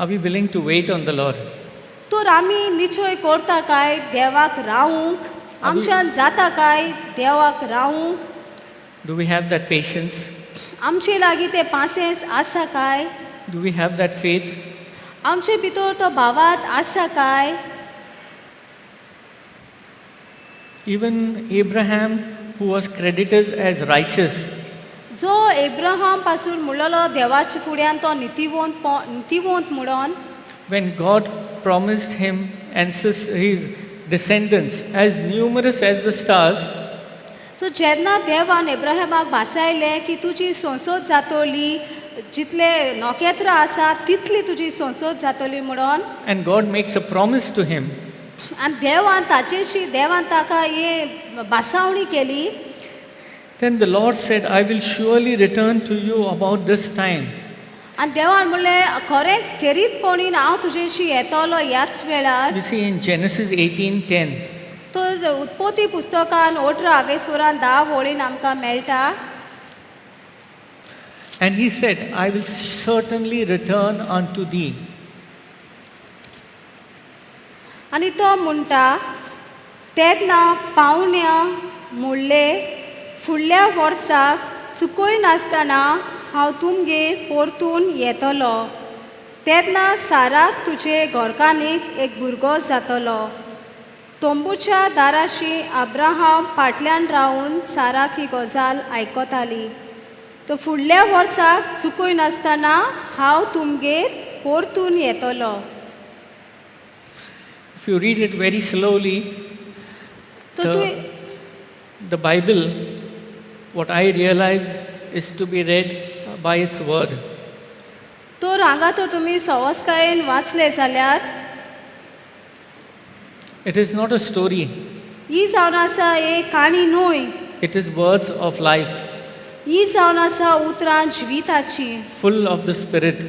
Are we willing to wait on the Lord? तर आमी निश्चय करता काय देवाक रावूंक? आमच्यान जाता काय देवाक रावूंक? Do we have that patience? आमचे लागीं ते पासेंस आसा काय? Do we have that faith? आमचे भितर तो भावात आसा काय? Even Abraham, who was credited as righteous, जो एब्राहाम पासून म्हणलेलो देवाच्या फुड्यान तो नितीवंत म्हणून when God promised him and his descendants as numerous as the stars, सो जेन्ना देवान एब्राहिमाक भासायलें की तुजी संसद जातली जितले नखेत्र आसा तितली तुजी संसद जातली म्हणून and God makes a promise to him, आनी देवान ताका हे भासावणी केली. then the Lord said, I will surely return to you about this time. आनी देवान म्हणलें खरेंच खेरीतपणीन हांव तुजेशी येतलो ह्याच वेळार. We see in Genesis 18:10. तो उत्पत्ती पुस्तकान 18:10 वळीन आमकां मेळटा. And he said, I will certainly return unto thee. आनी तो म्हणटा तेन्ना पावण्या म्हणलें फुडल्या वर्साक चुकोय नासतना हांव तुमगेर परतून येतलो. तेन्ना साराक तुजे घरकान्नीक एक भुरगो जातलो. तोंबूच्या दाराशी अब्राहाम फाटल्यान रावन साराक ही गजाल आयकताली. तो फुडल्या वर्साक चुकोय नासतना हांव तुमगेर परतून येतलो. If you read it very slowly, the Bible, what I realize is to be read by its word. तर हांगा तो तुमी सवस्कायेन वाचले जाल्यार it is not a story, ही जावन आसा एक काणी न्हय, it is words of life, ही जावन आसा उतरां जिविताची. full of the Spirit.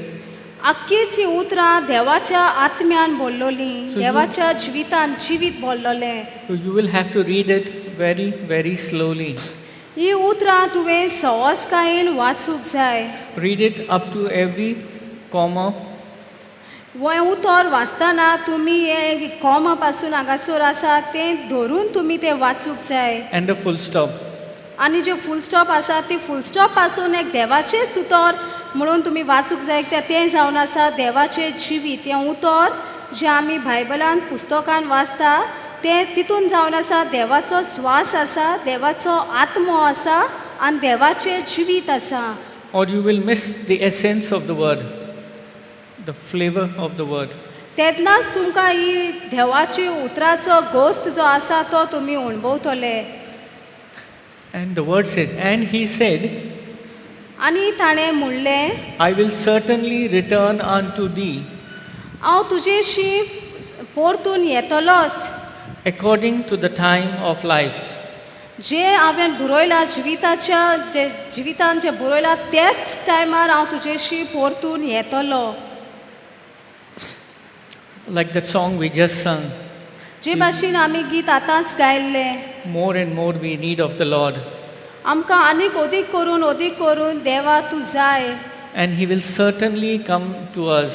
आख्खीच ही उतरां देवाच्या आत्म्यान बोल्लोलीं, So you- देवाच्या जिवितान जिवीत बोल्लोलें. So you will have to read it very, very slowly. ही उतरां तुवें सवस्कायेन वाचूंक जाय. Read it up to every comma, हें उतर वाचतना तुमी हे कॉमा पासून हांगासर आसा तें धरून तुमी तें वाचूंक जाय. and a full stop. आनी जे फूल स्टॉप आसा ती फूल स्टॉप पासून एक देवाचेंच उतर म्हणून तुमी वाचूंक जाय. तें जावन आसा देवाचें जिवीत. हें उतर जें आमी बायबलान पुस्तकान वाचता तें तितून जावन आसा देवाचो स्वास आसा, देवाचो आत्मो आसा आनी देवाचें जिवीत आसा. Or you will miss the essence of the word, the flavor of the word. तेन्नाच तुमकां ही देवाची उतराचो गोस्त जो आसा तो तुमी अणभवतले. And the word says, and he said, आनी ताणें म्हणलें, I will certainly return unto thee हांव तुजेशी परतून येतलोच. according to the time of life. जें हांवें बुरयलां जिवितान जें बुरयलां तेच टायमार हांव तुजेशी परतून येतलो. Like that song we just sung, जे भाशेन आमी गीत आतांच गायल्लें, more and more we need of the Lord. आमकां आनीक अदीक करून देवा तूं जाय. And he will certainly come to us.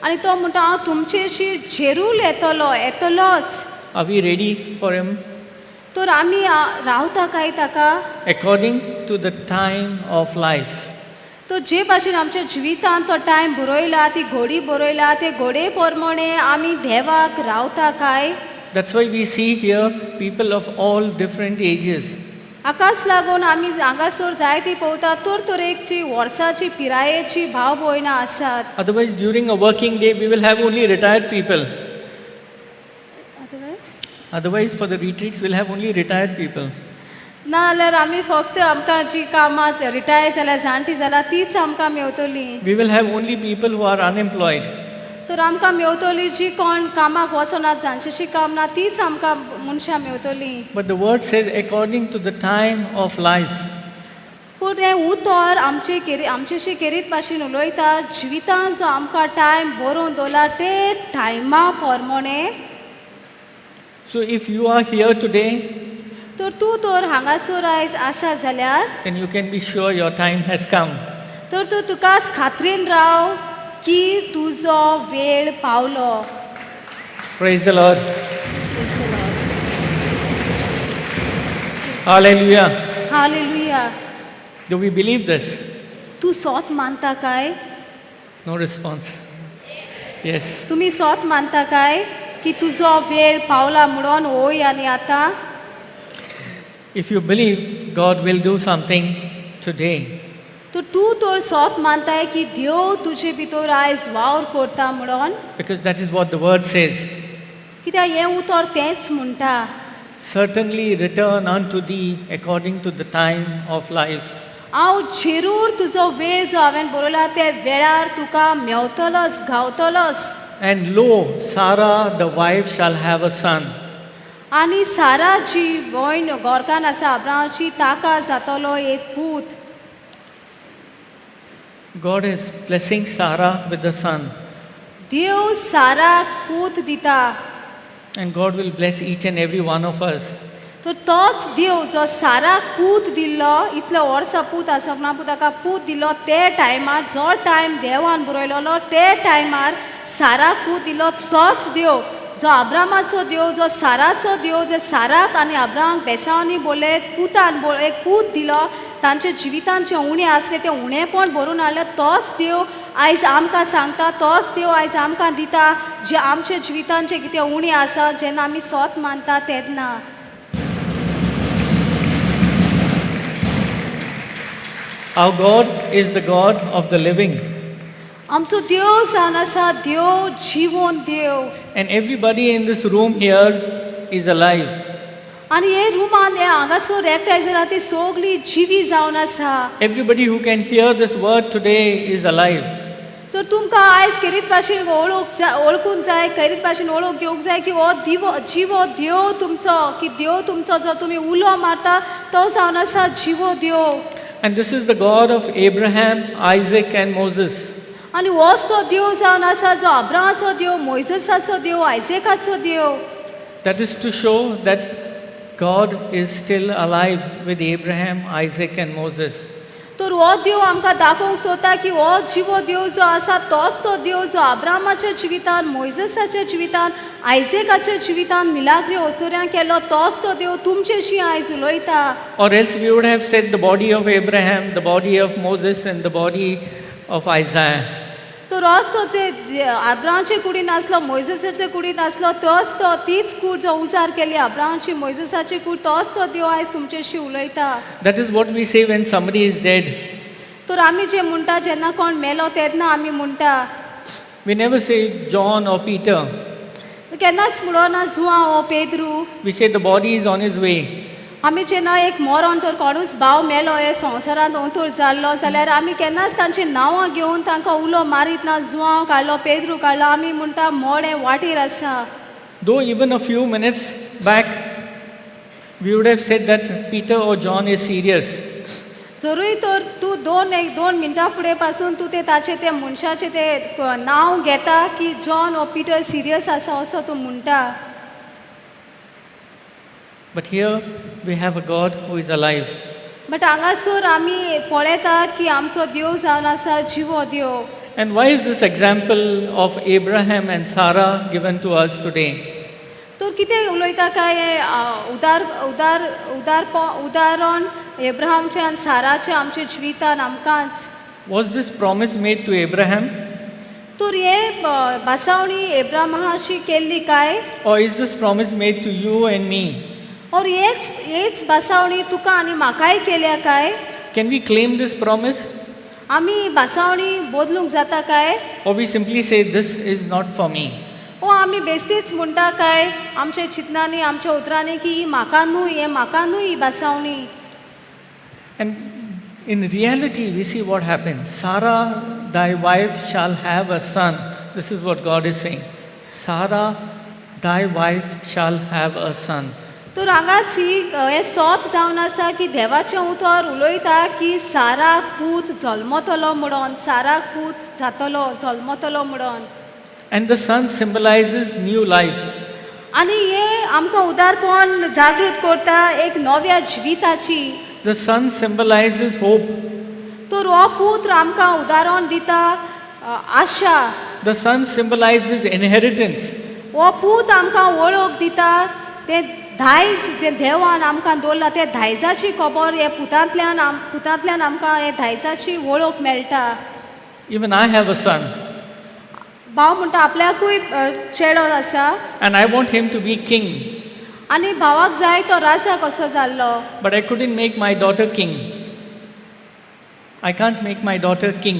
आनी तो म्हणटा हांव तुमचेशी झेरूल येतलोच. Are we ready for him? तर आमी रावता काय ताका? According to the time of life. तो जे भाशेन आमच्या जिवितान तो टायम बरयला, ती घडी बरयला, ते घडये प्रमाणे आमी देवाक रावता काय? That's why we see here people of all different ages. हाकाच लागून आमी हांगासर जायतीं पळोवता तरेची वर्साची पिरायेची भाव भयणां आसात. Otherwise, during a working day, we will have only retired people. Otherwise, for the retreats, we'll have only retired people. नाजाल्यार आमी फक्त आमकां जी कामां रिटायर जाल्यार जाणटी जाल्यार तीच आमकां मेवतलीं. We will have only people who are unemployed. तर आमकां मेवतलीं जी कोण कामाक वचनात, जांचेशी काम ना तीच आमकां मनशां मेवतलीं. But the word says, according to the time of life. पूण हें उतर आमचेशी केरीत भाशेन उलयता, जिवितान जो आमकां टायम बरोवन दवरला ते टायमा प्रमाणे. So if you are here today, तर तूं तर हांगासर आयज आसा जाल्यार then you can be sure your time has come. तर तूं तुकाच खात्रीन राव की तुजो वेळ Paulo. Praise the Lord. Hallelujah. Hallelujah. Do we believe this? तूं सोत मानता काय? No response. Yes. तुमी सोत मानता काय की तुजो वेळ पावला म्हणून होय आनी आतां? If you believe, God will do something today. तर तूं तर सोत मानताय की देव तुजे भितर आयज वावर करता म्हणून? Because that is what the word says. कित्याक हें उतर तेंच म्हणटा. Certainly return unto thee according to the time of life. हांव झेरूर तुजो वेळ जो हांवें बरयला ते वेळार तुका मेवतलोच, गावतलोच. And lo, Sarah the wife shall have a son. आनी सारा जी भयण घोरकान आसा अब्राहामाची ताका जातलो एक पूत. God is blessing Sarah with a son. देव साराक पूत दिता. And God will bless each and every one of us. तर तोच देव जो साराक पूत दिल्लो, इतलो वर्सां पूत आसप ना पूण ताका पूत दिल्लो ते टायमार, जो टायम देवान बरयलोलो ते टायमार साराक पूत दिल्लो तोच देव जो अब्रामाचो देव, जो साराचो देव, जे साराक आनी अब्रामाक बेसांवनी बोले पुतान एक पूत दिलो, तांचे जिवितान जे उणें आसले ते उणेंपण भरून हाडलें तोच देव आयज आमकां सांगता, तोच देव आयज आमकां दिता जे आमचे जिवितान जे कितें उणें आसा जेन्ना आमी सोत मानता तेन्ना. Our God is the God of the living. आमचो देव जावन आसा देव जिवंत देव. And everybody in this room here is alive. आनी हे रुमान हे हांगासर एकठांय जाल्यार ती सगळीं जिवी जावन आसा. Everybody who can hear this word today is alive. तर तुमकां आयज केरीत भाशेन ओळखूंक जाय, केरीत भाशेन ओळख घेवंक जाय की हो जिवो देव तुमचो, की देव तुमचो जो तुमी उलो मारता तो जावन आसा जिवो देव. And this is the God of Abraham, Isaac, and Moses. आनी होच तो देव जावन आसा जो अब्रामाचो देव, मोइसेसाचो देव, आयजेकाचो देव. That is to show that God is still alive with Abraham, Isaac, and Moses. तर हो देव आमकां दाखोवंक सोदता की हो जिवो देव जो आसा तोच तो देव जो अब्रामाच्या जिवितान, मोइसेसाच्या जिवितान, आयजेकाच्या जिवितान मिलाग्री ओचोऱ्यां केलो तोच तो देव तुमचेशी आयज उलयता. Or else we would have said the body of Abraham, the body of Moses, and the body of Isaiah. तर होच तो जे अब्रामाचे कुडीन आसलो, मोइसेसाचे कुडीन आसलो, तोच तो तीच कूड जो उजार केली अब्रामाची, मोइसेसाची कूड, तोच तो देव आयज तुमचेशी उलयता. That is what we say when somebody is dead. तर आमी जे म्हणटा जेन्ना कोण मेलो तेन्ना आमी म्हणटा, We never say John or Peter. केन्नाच म्हणना जुआं ओ Pedro. We say the body is on his way. आमी जेन्ना एक मरण तर कोणूच भाव मेलो हे संवसारांत अंतूर जाल्लो जाल्यार आमी केन्नाच तांची नांवां घेवन तांकां उलो मारीत ना, जुआं काडलो, पेद्रू काडलो, आमी म्हणटा मोडे वाटेर आसा. Though even a few minutes back we would have said that Peter or John is serious. जरूय तर तूं दोन मिनटां फुडें पासून तूं ते मनशाचें ते नांव घेता की जॉन ओ पिटर सिरियस आसा असो तूं म्हणटा. But here we have a God who is alive. But हांगासर आमी पळयतात की आमचो देव जावन आसा जिवो देव. And why is this example of Abraham and Sarah given to us today? तर कितें उलयता काय उदाहरण एब्राहामचें आनी साराचें आमच्या जिवितान आमकांच. Was this promise made to Abraham? तर हे बासावणी एब्राहामाशी केल्ली काय? Or is this promise made to you and me? और हेच बासावणी तुका आनी म्हाकाय केल्या काय? Can we claim this promise? आमी बासावणी बदलूंक जाता काय? Or we simply say, this is not for me? ओ आमी बेश्टीच म्हणटा काय आमच्या चिंतनांनी, आमच्या उतरांनी की ही म्हाका न्हू, हे म्हाका न्हू ही बासावणी. And in reality, we see what happens. Sarah, thy wife, shall have a son. This is what God is saying. Sarah, thy wife, shall have a son. तर हांगाच हे सोप जावन आसा की देवाचें उतर उलयता की साराक पूत जल्मतलो म्हणून, साराक पूत जातलो, जल्मतलो म्हणून. And the son symbolizes new life. आनी हे आमकां उदारपण जागृत करता एक नव्या जिविताची. The son symbolizes hope. तर हो पुत्र आमकां उदाहरण दिता आशा. The son symbolizes inheritance. हो पूत आमकां वळख दिता ते दायज जे देवान आमकां दवरला ते दायजाची खबर. हे पुतांतल्यान आमकां हे दायजाची वळख मेळटा. Even I have a son. भाव म्हणटा आपल्याकूय चेडो आसा. And I want him to be king. आनी भावाक जाय तो राजा कसो जाल्लो. But I couldn't make my daughter king. I can't make my daughter king.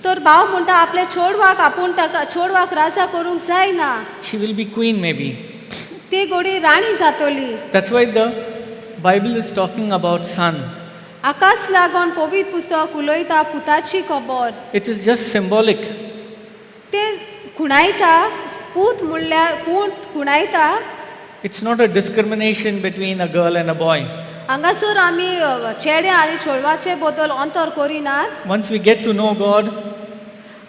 तर भाव म्हणटा आपल्या चोडवाक आपूण ताका चोडवाक राजा करूंक जायना. She will be queen maybe. ती घोडी राणी जातली. That's why the Bible is talking about son. हाकाच लागून पवित्र पुस्तक उलयता पुताची खबर. It is just symbolic. ते खुणायता पूत म्हणल्यार पूत खुणायता. It's not a discrimination between a girl and a boy. हांगासर आमी चेडे आनी चोडवाचे बद्दल अंतर करिनात. Once we get to know God,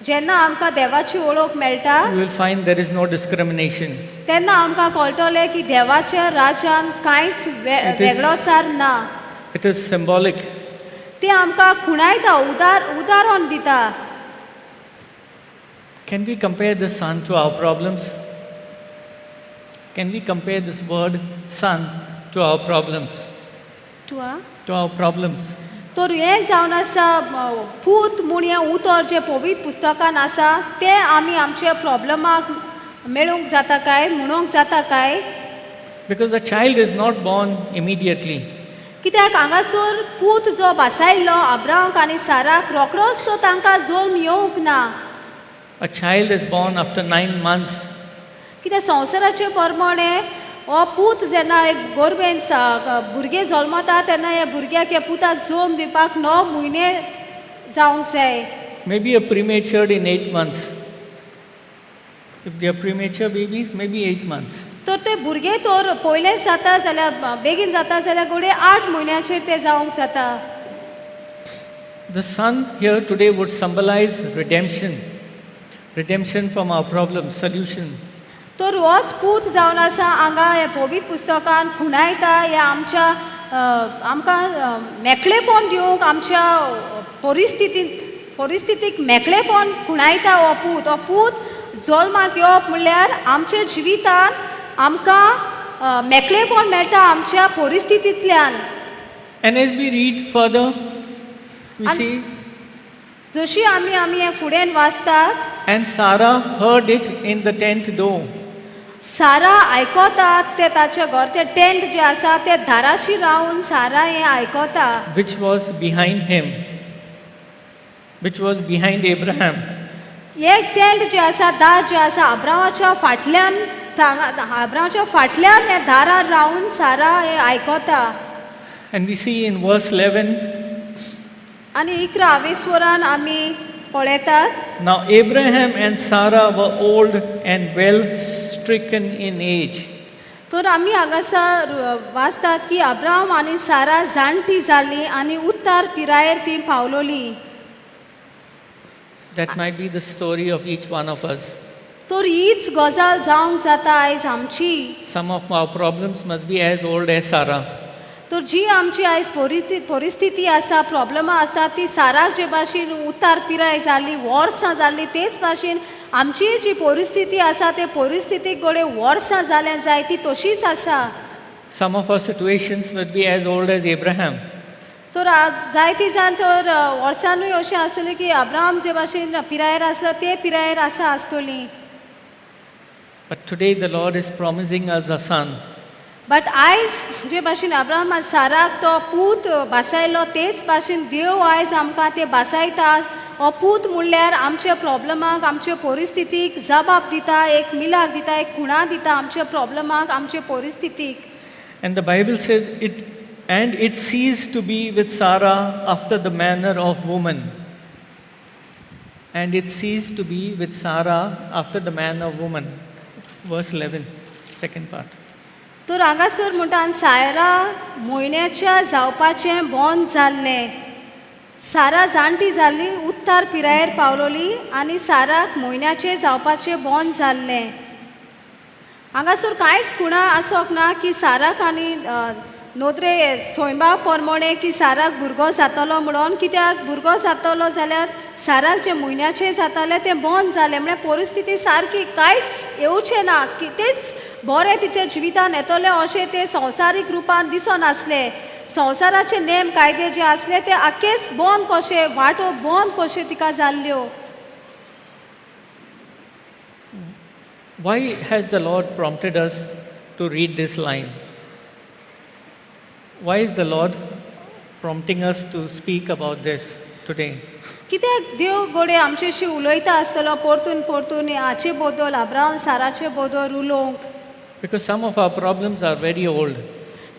जेन्ना आमकां देवाची ओळख मेळटा we will find there is no discrimination. तेन्ना आमकां कळटलें की देवाच्या राज्यान कांयच वेगळोचार ना. It is symbolic. ते आमकां खुणायता, उदाहरण दिता. Can we compare the son to our problems? Can we compare this word son to our problems? To our problems. तर हें जावन आसा पूत म्हूण हें उतर जें पवित्र पुस्तकान आसा तें आमी आमच्या प्रॉब्लमाक मेळूंक जाता काय, म्हणूंक जाता काय? Because the child is not born immediately. कित्याक हांगासर पूत जो बासायल्लो अब्राहामाक आनी साराक रोखडोच तो तांकां जल्म येवंक ना. A child is born after 9 months. कित्याक संवसाराचे प्रमाणे हो पूत जेन्ना एक गोरबेन भुरगें जल्मता तेन्ना हे भुरग्याक हे पुताक जल्म दिवपाक 9 म्हयने जावंक जाय. maybe a prematured in 8 months. If they are premature babies, maybe 8 months. तर ते भुरगे तर पयलेच जाता जाल्यार बेगीन जाता जाल्यार घोडे 8 म्हयन्याचेर ते जावंक जाता. The son here today would symbolize redemption. Redemption from our problems, solution. तर होच पूत जावन आसा हांगा हे पवित्र पुस्तकान खुणायता हे आमच्या आमकां मेकळेपण दिवंक आमच्या परिस्थितीक मेकळेपण खुणायता हो पूत जल्माक येवप म्हणल्यार आमच्या जिवितान आमकां मेकळेपण मेळटा आमच्या परिस्थितींतल्यान. And as we read further, we see, जशी आमी हे फुडें वाचतात, and Sarah heard it in the 10th door. सारा आयकोतात ते ताचे घर ते टेंट जे आसा ते दाराशी रावन सारा हे आयकोता. Which was behind him, which was behind Abraham. एक टेंट जे आसा दार जे आसा अब्रामाच्या फाटल्यान हे दारार रावन सारा हे आयकोता. And we see in verse 11, आनी 11 वरान आमी पळयतात. now Abraham and Sarah were old and well stricken in age. तर आमी हांगासर वाचतात की अब्राम आनी सारा जाणटी जाल्लीं आनी उत्तार पिरायेर ती पावलोली. That might be the story of each one of us. तर हीच गजाल जावंक जाता आयज आमची. Some of our problems must be as old as Sarah. तर जी आमची आयज परिस्थिती आसा प्रॉब्लमां आसता ती साराक जे भाशेन उतार पिराय जाल्ली वर्सां जाल्ली तेच भाशेन आमची जी परिस्थिती आसा ते परिस्थितीक घोडे वर्सां जालें जाय ती तशीच आसा. Some of our situations must be as old as Abraham. तर जायती जाण तर वर्सांनूय अशें आसतलें की अब्राम जे भाशेन पिरायेर आसलो ते पिरायेर आसा आसतलीं. But today the Lord is promising us a son. But आयज जे भाशेन अब्राम साराक तो पूत बासायलो तेच भाशेन देव आयज आमकां ते बासायता. हो पूत म्हणल्यार आमच्या प्रॉब्लमाक आमच्या परिस्थितीक जबाब दिता, एक मिलाक दिता, एक खुणा दिता आमच्या प्रॉब्लमाक आमच्या परिस्थितीक. And the Bible says it ceased to be with Sarah after the manner of woman. And it ceased to be with Sarah after the manner of woman. Verse 11, second part. तर हांगासर म्हणटा सायरा म्हयन्याच्या जावपाचें बंद जाल्लें. सारा जाणटी जाल्ली उत्तार पिरायेर पावलोली आनी साराक म्हयन्याचें जावपाचें बंद जाल्लें. हांगासर कांयच खुणा आसोंक ना की साराक आनी नोदरे सोयंबा पोरमोणे की साराक भुरगो जातलो म्हणून. कित्याक भुरगो जातलो जाल्यार साराक जे म्हयन्याचें जातालें तें बंद जालें म्हळ्यार परिस्थिती सारकी कांयच येवचें ना. कितेंच बरें तिच्या जिवितान येतलें अशें तें संवसारीक रुपान दिसनासलें. संवसाराचे नेम कायदे जे आसले ते आख्खेच बंद कशे वाटो बंद कशे तिका जाल्ल्यो. Why has the Lord prompted us to read this line? Why is the Lord prompting us to speak about this today? कित्याक देव गोडे आमचेशी उलयता आसतलो परतून हाचे बद्दल अब्राम साराचे बद्दल उलोवंक. Because some of our problems are very old.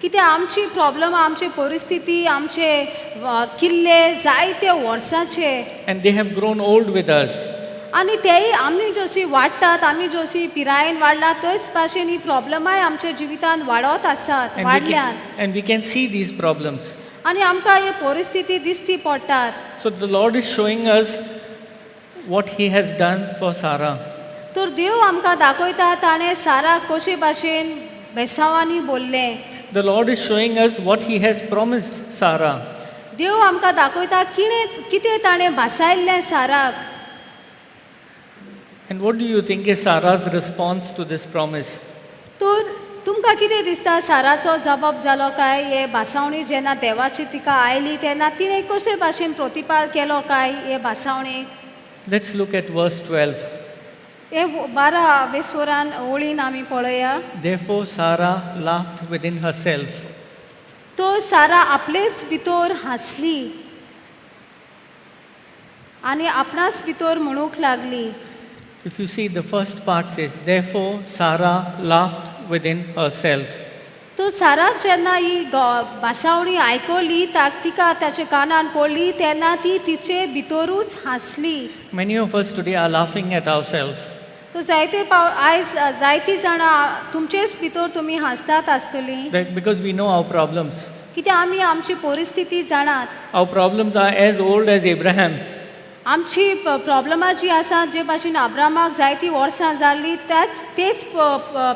कित्याक आमची प्रॉब्लम आमची परिस्थिती आमचे किल्ले जायते वर्सांचे. And they have grown old with us. आनी तेय आमी जशी वाडटात आमी जशी पिरायेन वाडला तेच भाशेन ही प्रॉब्लमाय आमच्या जिवितान वाडत आसात वाडल्यात. And we can see these problems. आनी आमकां हे परिस्थिती दिसती पडटात. So the Lord is showing us what He has done for Sarah. तर देव आमकां दाखयता ताणें साराक कशे भाशेन बेसांवांनी बोल्लें. The Lord is showing us what He has promised Sarah. देव आमकां दाखयता कितें ताणें बासायल्लें साराक. And what do you think is Sarah's response to this promise? तर तुमकां कितें दिसता साराचो जबाब जालो काय हे बासावणी जेन्ना देवाची तिका आयली तेन्ना तिणें कशे भाशेन प्रतिपाद केलो काय हे बासावणेक. Let's look at verse 12. हे 12 वरान ओळीन आमी पळया. Therefore Sarah laughed within herself. तो सारा आपलेच भितर हांसली आनी आपणाच भितर म्हणूंक लागली. If you see, the first part says, therefore Sarah laughed within herself. तो सारा जेन्ना ही बासावणी आयकली तिका ताचे कानान पडली तेन्ना ती तिचे भितरूच हांसली. Many of us today are laughing at ourselves. तो जायते आयज जायतीं जाणां तुमचेच भितर तुमी हांसतात आसतलीं That because we know our problems. कित्याक आमी आमची परिस्थिती जाणात. Our problems are as old as Abraham. आमची प्रॉब्लमां जी आसा जे भाशेन अब्रामाक जायतीं वर्सां जाल्लीं तेच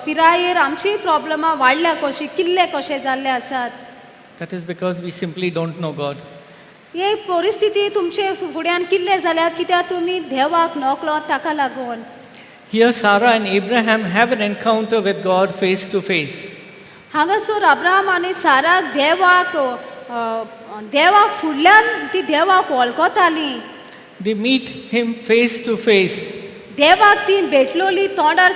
पिरायेर आमची प्रॉब्लमां वाडल्या कशी किल्ले कशे जाल्ले आसात. That is because we simply don't know God. हे परिस्थिती तुमचे फुड्यान किल्ले जाल्यात कित्याक तुमी देवाक नोकलो ताका लागून. Here, Sarah and Abraham have an encounter with God face to face. हांगासर अब्राम आनी साराक देवा फुडल्यान ती देवाक वळखतालीं. They meet him face to face. देवाक ती भेटलोली तोंडार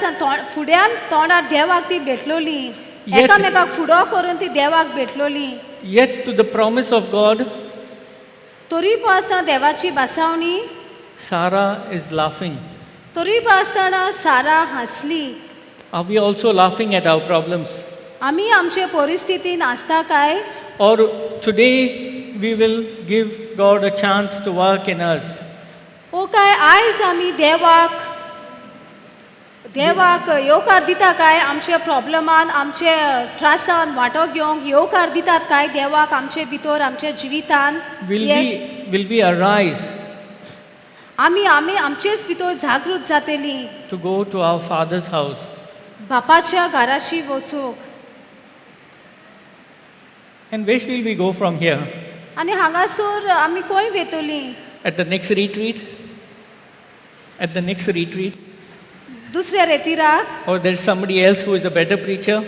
फुड्यान तोंडार देवाक ती भेटलोली. एकामेकाक फुडो करून ती देवाक भेटलोली. Yet, to the promise of God, तरी आसतना देवाची बासावणी Sarah is laughing. तरी आसतना सारा हांसली. Are we also laughing at our problems? आमी आमचे परिस्थितीन आसता काय? Or today we will give God a chance to work in us? ओ काय आयज आमी देवाक येवकार दिता काय आमचे प्रॉब्लमान आमचे त्रासान वांटो घेवंक येवकार दितात काय देवाक आमचे भितर आमच्या जिवितान? Will we arise आमी आमचेच भितर जागृत जातलीं to go to our Father's house? बापाच्या घराशी वचूंक. And where will we go from here? आनी हांगासर आमी खंय वेतलीं? At the next retreat? At the next retreat? दुसऱ्या रेतीराक? Or there's somebody else who is a better preacher?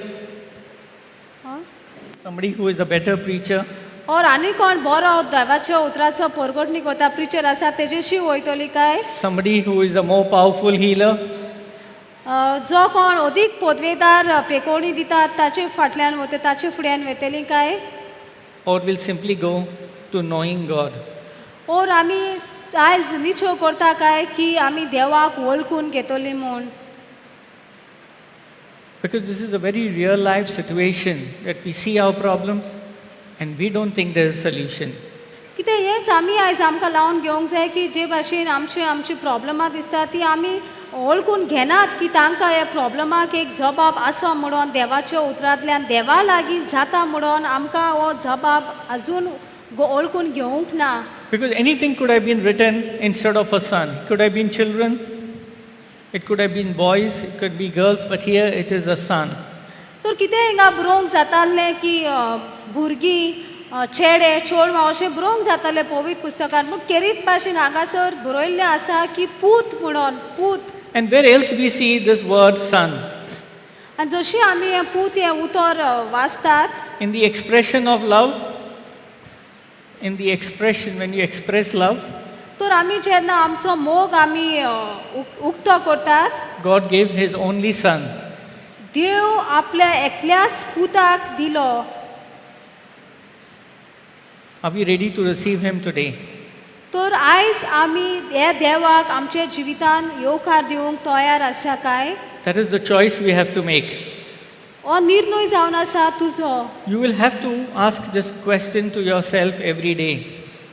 Somebody who is a better preacher? और आनी कोण बरो देवाच्या उतराचो परगटणी करता प्रिचर आसा तेजेशी वयतली काय? Somebody who is a more powerful healer? जो कोण अदीक पदवेदार पेकोवणी दितात ताचे फाटल्यान वता ताचे फुड्यान वेतली काय? Or will simply go to knowing God? और आमी आयज निचो करता काय की आमी देवाक वळखून घेतली म्हूण? Because this is a very real life situation that we see our problems and we don't think there is a solution. कितें हेच आमी आयज आमकां लावन घेवंक जाय की जे भाशेन आमची प्रॉब्लमां दिसता ती आमी वळखून घेनात की तांकां ह्या प्रॉब्लमाक एक जबाब आसा म्हणून देवाच्या उतरांतल्यान देवा लागीं जाता म्हणून आमकां हो जबाब आजून वळखून घेवंक ना. Because anything could have been written instead of a son. It could have been children, it could have been boys, it could be girls, but here it is a son. तर कितें हिंगा बरोवंक जातालें की भुरगीं चेडे चोडवां अशें बरोवंक जातालें पवित्र पुस्तकांत पूण केरीत भाशेन हांगासर बरयल्लें आसा की पूत म्हणून पूत. And where else we see this word son? आनी जशी आमी हें पूत हें उतर वाचतात In the expression of love, in the expression when you express love, तर आमी जेन्ना आमचो मोग आमी उक्तो करतात God gave his only son. देव आपल्या एकल्याच पुताक दिलो. Are we ready to receive him today? तर आयज आमी हे देवाक आमच्या जिवितान येवकार दिवंक तयार आसा काय? That is the choice we have to make. हो निर्णय जावन आसा तुजो. You will have to ask this question to yourself every day.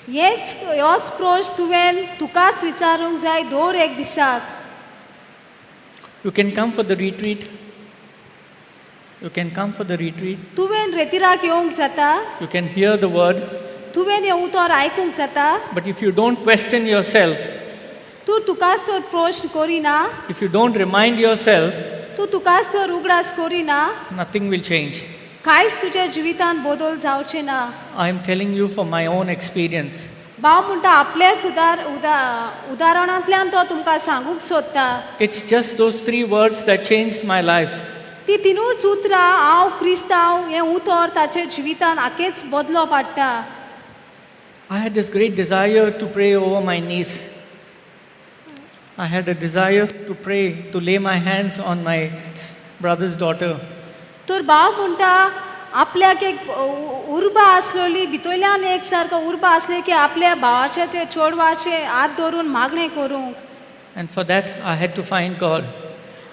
होच प्रश्न तुवें तुकाच विचारूंक जाय दर एक दिसाक. You can come for the retreat. You can come for the retreat. तुवें रेतीराक येवंक जाता. You can hear the word. तुवें हें उतर आयकूंक जाता. But if you don't question yourself, तूं तुकाच तर प्रश्न करिना, if you don't remind yourself, तूं तुकाच तर उगडास करिना, nothing will change. कांयच तुज्या जिवितान बदल जावचें ना. I am telling you from my own experience. भाव म्हणटा आपल्याच उदाहरणांतल्यान तो तुमकां सांगूंक सोदता. It's just those 3 words that changed my life. ती तिनूच उतरां हांव क्रिस्तांव हें उतर ताच्या जिवितान आखेच बदलो पाडटा. I had this great desire to pray over my niece. I had a desire to pray, to lay my hands on my brother's daughter. तर भाव म्हणटा आपल्याक एक उर्बा आसलोली भितरल्यान एक सारको उर्बा आसली की आपल्या भावाचे ते चोडवाचे हात धरून मागणें करूंक. And for that I had to find God.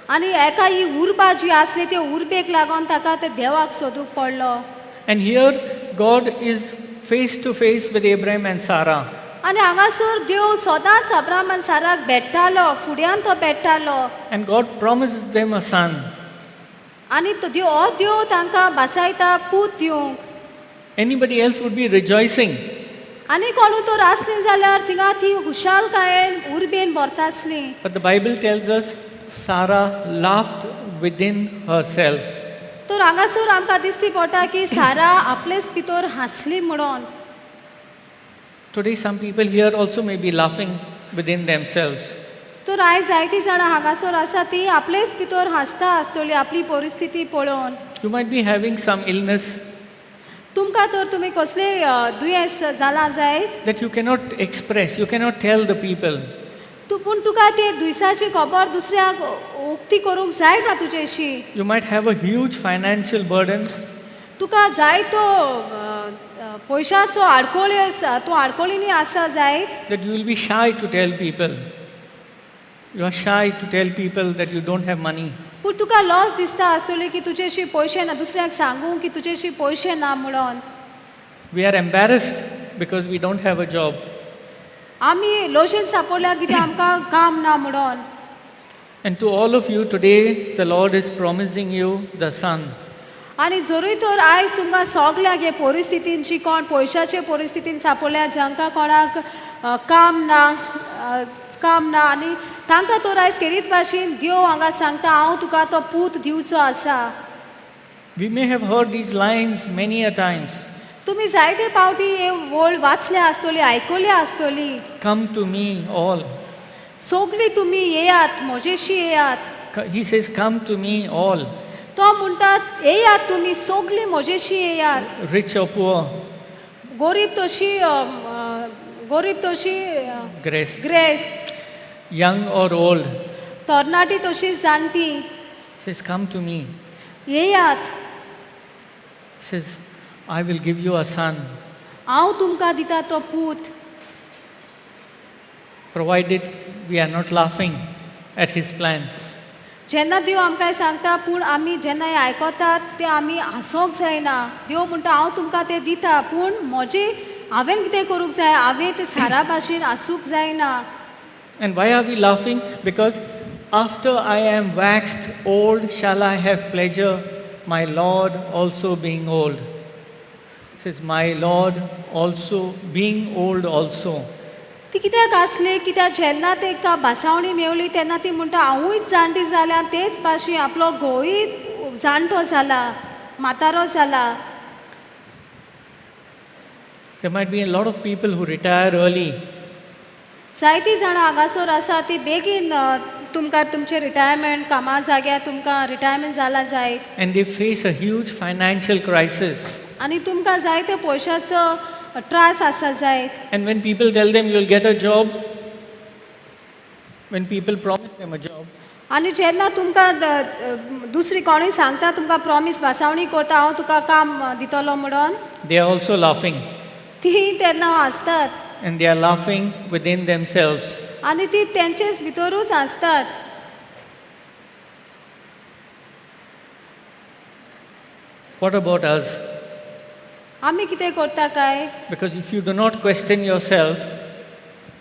आनी एका ही उर्बा जी आसली ती उर्बेक लागून ताका ते देवाक सोदूंक पडलो. And here God is face to face with Abraham and Sarah. आनी हांगासर देव सदांच अब्राम आनी साराक भेट्टालो, फुड्यान तो भेट्टालो. And God promises them a son. आनी तो देव तांकां भासायता पूत दिवंक. Anybody else would be rejoicing. आनी कोणू तर आसली जाल्यार थिंगा ती खुशालकायेन उर्बेन भरता आसली. But the Bible tells us Sarah laughed within herself. तर हांगासर आमकां दिसती पडटा की सारा आपलेच भितर हांसली म्हणून. Today some people here also may be laughing within themselves. तर आयज जायतीं जाणां हांगासर आसा ती आपलेच भितर हांसता आसतली आपली परिस्थिती पळोवन. You might be having some illness तुमकां तर तुमी कसले दुयेंस जाला जायत that you cannot express, you cannot tell the people. पूण तुका ते दुयेंसाची खबर दुसऱ्याक उक्ती करूंक जायना तुजेशी. You might have a huge financial burden. तुका जाय तो पयशाचो आडकोळी आसा, तूं आडकोळींनी आसा जायत. That you will be shy to tell people. You are shy to tell people that you don't have money. पूण तुका लॉस दिसता आसतली की तुजेशी पयशे ना, दुसऱ्याक सांगूंक की तुजेशी पयशे ना म्हणून. We are embarrassed because we don't have a job. आमी लोशेन सापडल्यार कित्याक आमकां काम ना म्हणून. And to all of you today, the Lord is promising you the Son. आनी जरूय तर आयज तुमकां सगल्याक हे परिस्थितींची कोण पयशाचे परिस्थितीन सापडल्या जांकां कोणाक काम ना आनी तांकां तर आयज खेरीत भाशेन देव हांगा सांगता हांव तुका तो पूत दिवचो आसा. We may have heard these lines many a times. तुमी जायते पावटी हे वळ वाचल्या आसतली, आयकल्या आसतली. Come to me all. सगळीं तुमी येयात, म्हजेशी येयात. He says, come to me all. तो म्हणटात येयात तुमी सगळीं म्हजेशी येयात. Rich or poor, गरीब तशी ग्रेस्त, young or old. तरणाटी तशी जाणटी. Says, come to me. येयात, Says, I will give you a son, हांव तुमकां दिता तो पूत. provided we are not laughing at his plan. जेन्ना देव आमकां सांगता पूण आमी जेन्ना हें आयकतात तें आमी हांसोंक जायना. देव म्हणटा हांव तुमकां तें दिता पूण हांवें कितें करूंक जाय, हांवें तें सारा भाशेन हांसूंक जायना. And why are we laughing? Because after I am waxed old, shall I have pleasure, my Lord also being old. Says, my Lord also being old also. ती कित्याक आसली, कित्याक जेन्ना तेका भासावणी मेवली तेन्ना ती म्हणटा हांवूय जाणटी जाल्या, तेच भाशेन आपलो घोवूय जाणटो जाला, म्हातारो जाला. There might be a lot of people who retire early. जायतीं जाणां हांगासर आसा ती बेगीन तुमकां तुमचें रिटायरमेंट कामा जाग्यार तुमकां रिटायरमेंट जाला जायत. And they face a huge financial crisis. आनी तुमकां जायते पयशाचो त्रास आसा जायत. And when people tell them you'll get a job, when people promise them a job, आनी जेन्ना तुमकां दुसरी कोणूय सांगता तुमकां प्रॉमीस भासावणी करता हांव तुका काम दितलो म्हणून, they are also laughing. ती तेन्ना हांसतात. And they are laughing within themselves. आनी ती तेंचेच भितरूच हांसतात. What about us? आमी कितें करता काय? Because if you do not question yourself,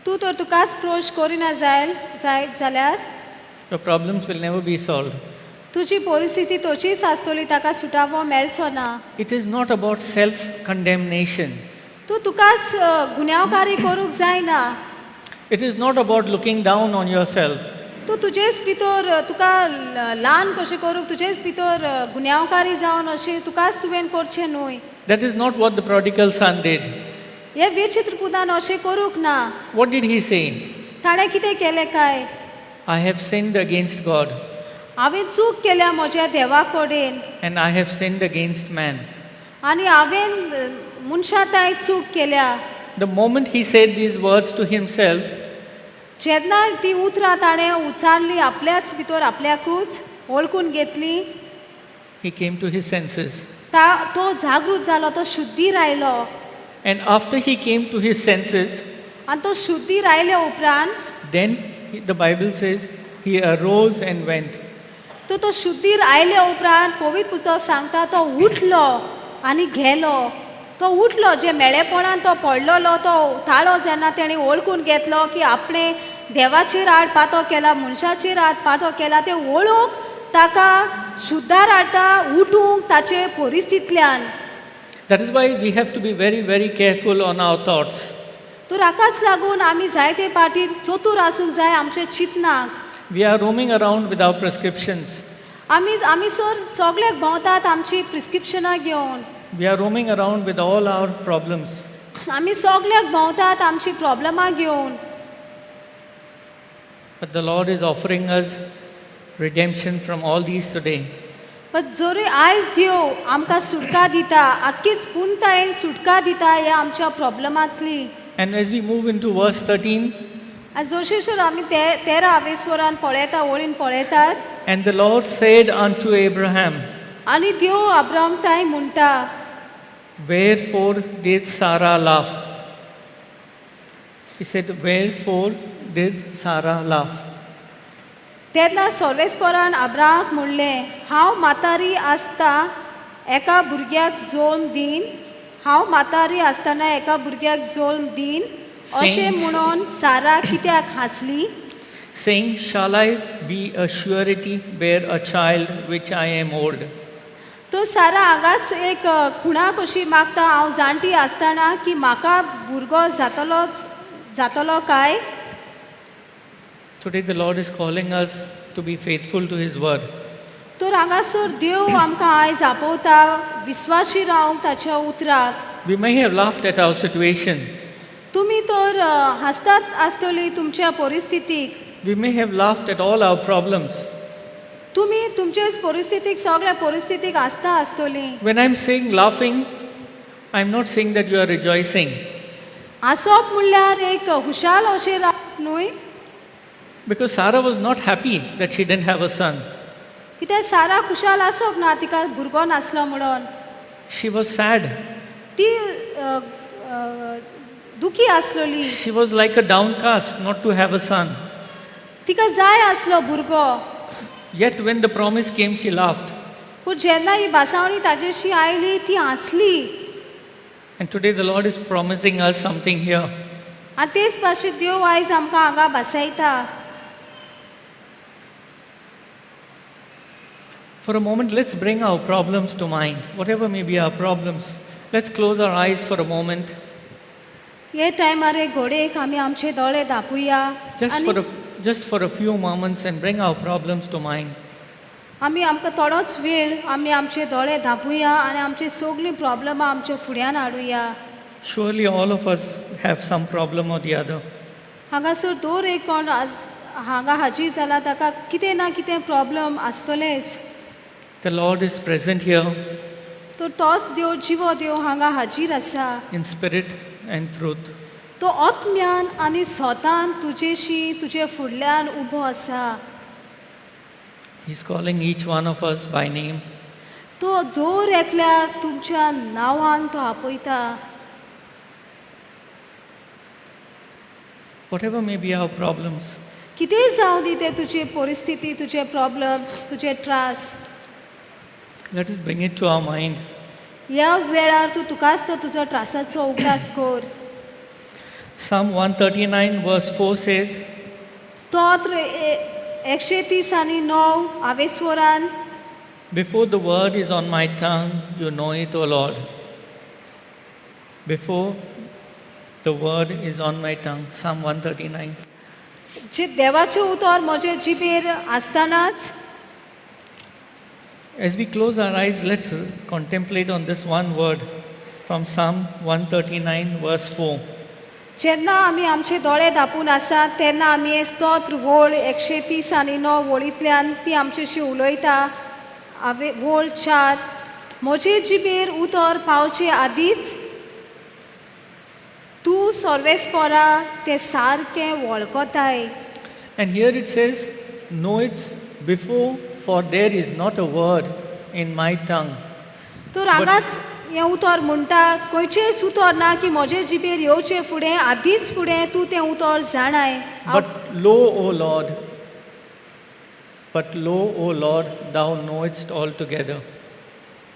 तूं तर तुकाच प्रश्न करिना जायत जाल्यार your problems will never be solved. तुजी परिस्थिती तशीच आसतली, ताका सुटावो मेळचो ना. It is not about self-condemnation. तूं तुकाच गुन्यांवकारी करूंक जायना. It is not about looking down on yourself. तूं तुजेच भितर तुका ल्हान कशें करूंक तुजेच भितर गुन्यांवकारी जावन अशें तुकाच तुवें करचें न्हय. That is not what the prodigal son did. हे विचित्र पुतान अशें करूंक ना. What did he say? ताणें कितें केलें काय? I have sinned against God हांवें चूक केल्या म्हज्या देवा कडेन and I have sinned against man. आनी हांवें मनशाताय चूक केल्या. The moment he said these words to himself, जेन्ना ती उतरां ताणें उचारली आपल्याच भितर आपल्याकूच वळखून घेतली, he came to his senses. तो जागृत जालो, तो शुद्धीर आयलो. And after he came to his senses, आनी तो शुद्धीर आयल्या उपरांत then the Bible says he arose and went. तो शुद्धीर आयले उपरांत पवित्र पुस्तक सांगता तो उठलो आनी गेलो. तो उठलो, जे मेळेपणान तो पडलोलो तो ताळो जेन्ना तेणी ओळखून घेतलो की आपणे देवाचेर आड पातो केला, मनशाचेर आड पातो केला, ते ओळूंक ताका शुद्धार हाडटा उठूंक ताचे परिस्थितींतल्यान. That is why we have to be very, very careful on our thoughts. तो राकाच लागून आमी जायते पाटी चतूर आसूंक जाय आमचे चिंतनाक. We are roaming around with our prescriptions. आमी सगळ्याक भोंवतात आमची प्रिस्क्रिप्शनां घेवन. We are roaming around with all our problems. आमी सगळ्याक भोंवतात आमची प्रॉब्लेमां घेवन. But the Lord is offering us redemption from all these today. पण जोरी आयज देव आमकां सुटका दिता, आख्खीच पुणतायेन सुटका दिता ह्या आमच्या प्रॉब्लेमांतली. And as we move into verse 13, आनी जशें आमी 13 वरान पळयता, वळीन पळयतात. and the Lord said unto Abraham, आनी देव अब्राम ताई म्हणटा, wherefore did Sarah laugh? He said, wherefore did Sarah laugh? तेन्ना सर्वेस्परान अब्रामाक म्हणलें, हांव म्हातारी आसता एका भुरग्याक जल्म दीन, हांव म्हातारी आसतना एका भुरग्याक जल्म दीन, अशें म्हणून सारा कित्याक हांसली? Saying, shall I be a surety bear a child which I am old? तो सारा हांगाच एक खुणा कशी मागता, हांव जाणटी आसतना की म्हाका भुरगो जातलो काय? Today the Lord is calling us to be faithful to His word. तर हांगासर देव आमकां आयज आपोवता विस्वाशी रावंक ताच्या उतराक. We may have laughed at our situation. तुमी तर हांसतात आसतली तुमच्या परिस्थितीक. We may have laughed at all our problems. तुमी तुमचेच परिस्थितीक सगळ्या परिस्थितीक हांसता आसतली. When I'm saying laughing, I'm not saying that you are rejoicing. हांसप म्हणल्यार एक हुशाल अशें रावप न्हय. Because Sarah was not happy that she didn't have a son. कित्याक सारा खुशाल आसप ना तिका भुरगो नासलो म्हणून. She was sad. ती दुखी आसलोली. She was like a downcast not to have a son. तिका जाय आसलो भुरगो. Yet when the promise came, she laughed. पूण जेन्ना ही भासावणी ताजेशी आयली ती हांसली. And today the Lord is promising us something here. आनी तेच भाशेन देव आयज आमकां हांगा भासायता. For a moment, let's bring our problems to mind. Whatever may be our problems, let's close our eyes for a moment. हे टायमार एक घोडेक आमी आमचे दोळे धांपुया Just for a few moments and bring our problems to mind. आमी आमकां थोडोच वेळ आमी आमचे दोळे धांपुया आनी आमची सगळीं प्रॉब्लेमां आमच्या फुड्यान हाडुया. Surely all of us have some problem or the other. हांगासर दर एक कोण हांगा हाजीर जाला ताका कितें ना कितें problem आसतलेच. The Lord is present here तर तोच देव जिवो देव हांगा हाजीर आसा. in spirit and truth. तो आत्म्यान आनी स्वतान तुजेशी तुजे फुडल्यान उबो आसा. He's calling each one of us by name. तो दर एकल्याक तुमच्या नांवान तो आपयता. Whatever may be our problems, कितेंय जावं दी ते तुजी परिस्थिती, तुजे प्रॉब्लेम, तुजे त्रास, let us bring it to our mind. ह्या वेळार तूं तुकाच तो तुजो त्रासाचो उगडास कर. Psalm 139 verse 4 says, स्तोत्र 139 हावेस्वरान, before the word is on my tongue, you know it, O Lord. Before the word is on my tongue. Psalm 139. जे देवाचे उतर म्हजे जिबेर आसतानाच. As we close our eyes, let's contemplate on this one word from Psalm 139 verse 4. जेन्ना आमी आमचे दोळे धांपून आसात तेन्ना आमी हे स्तोत्र वळ 139 वळींतल्यान ती आमचेशी उलयता. वळ 4, म्हजे जिबेर उतर पावचे आदींच तूं सर्वेस्परा तें सारकें वळखताय. And here it says, know it before, for there is not a word in my tongue. तर हांगाच हें उतर म्हणटा, खंयचेंच उतर ना की म्हजे जिबेर येवचे फुडें आदींच फुडें तूं तें उतर जाणाय. But lo, O Lord, But lo, O Lord, thou knowest altogether.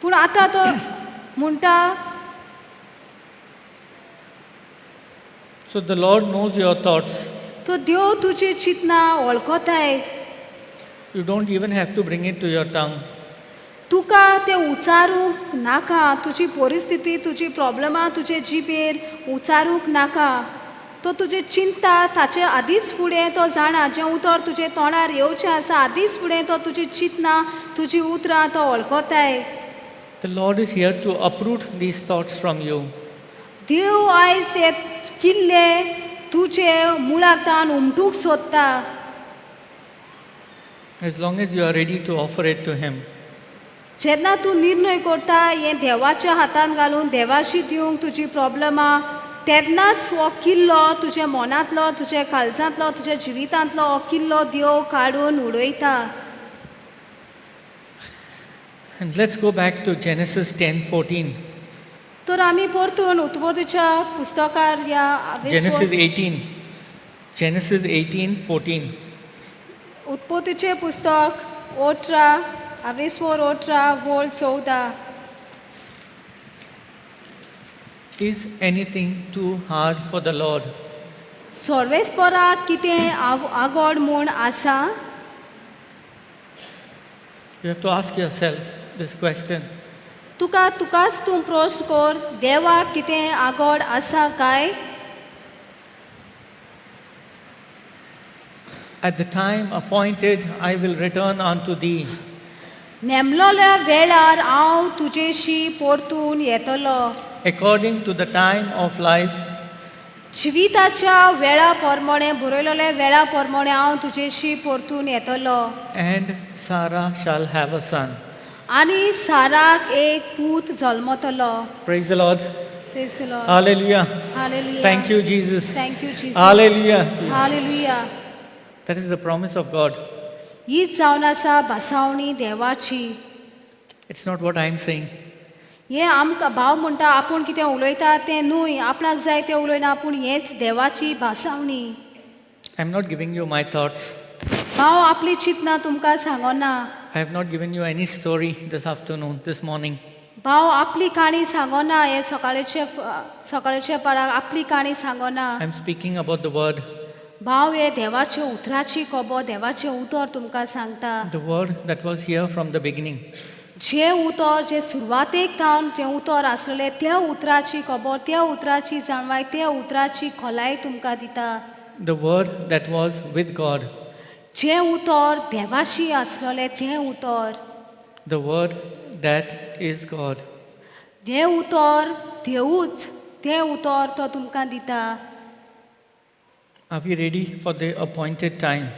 पूण आतां तो म्हणटा So the Lord knows your thoughts. तो देव तुजी चिंतना वळखताय. You don't even have to bring it to your tongue. तुका ते उचारूंक नाका, तुजी परिस्थिती तुजी प्रॉब्लेमां तुजे जिबेर उचारूंक नाका. तो तुजी चिंता ताचे आदींच फुडें तो जाणा, जें उतर तुजे तोंडार येवचें आसा आदींच फुडें तो तुजी चिंतना तुजी उतरां तो वळखताय. The Lord is here to uproot these thoughts from you. देव आयज हे किल्ले तुजे मुळांतान उमटूंक सोदता. As long as you are ready to offer it to Him. जेन्ना तूं निर्णय करता हें देवाच्या हातान घालून देवाशी दिवंक तुजी प्रॉब्लेमां, तेन्नाच हो किल्लो तुजे मनांतलो तुजे काळजांतलो तुज्या जिवितांतलो हो किल्लो देव काडून उडयता. And let's go back to Genesis 10:14. तर आमी परतून उत्पत्तीच्या पुस्तकार या Genesis 18. Genesis 18:14. उत्पत्तीचे पुस्तक 18 वोळ 14. Is anything too hard for the Lord? सर्वेस्पराक कितें आगोड म्हूण आसा? You have to ask yourself this question. तुकाच तूं प्रश्न कर, देवाक कितें आगोड आसा काय? At the time appointed, I will return unto thee. नेमलोल्या वेळार हांव तुजेशी परतून येतलो. According to the time of life, जिविताच्या वेळा प्रमाणे बरयलेल्या वेळा प्रमाणे हांव तुजेशी परतून येतलो. and Sarah shall have a son. आनी साराक एक पूत जल्मतलो. Praise the Lord. Praise the Lord. Hallelujah. Hallelujah. Thank you, Jesus. Thank you, Jesus. Hallelujah. Hallelujah. That is the promise of God. हीच जावन आसा भासावणी देवाची. It's not what I'm saying. हे आमकां भाव म्हणटा आपूण कितें उलयता तें न्हय, आपणाक जाय तें उलयना, पूण हेच देवाची भासावणी. I'm not giving you my thoughts. भाव आपली चिंतना तुमकां सांगना. I have not given you any story this afternoon, this morning. भाव आपली काणी सांगना. हे सकाळचे पराक आपली काणी सांगना. I'm speaking about the word. भाव हे देवाचे उतराची खबर, देवाचे उतर तुमकां सांगता. The word that was here from the beginning. जे उतर जे सुरवातेक जावन जे उतर आसलेले त्या उतराची खबर, त्या उतराची जाणवाय, त्या उतराची खोलाय तुमकां दिता. The word that was with God. जे उतर देवाशी आसलेले तें उतर. The word that is God. जे उतर देवूच, तें उतर तो तुमकां दिता. Are we ready for the appointed time?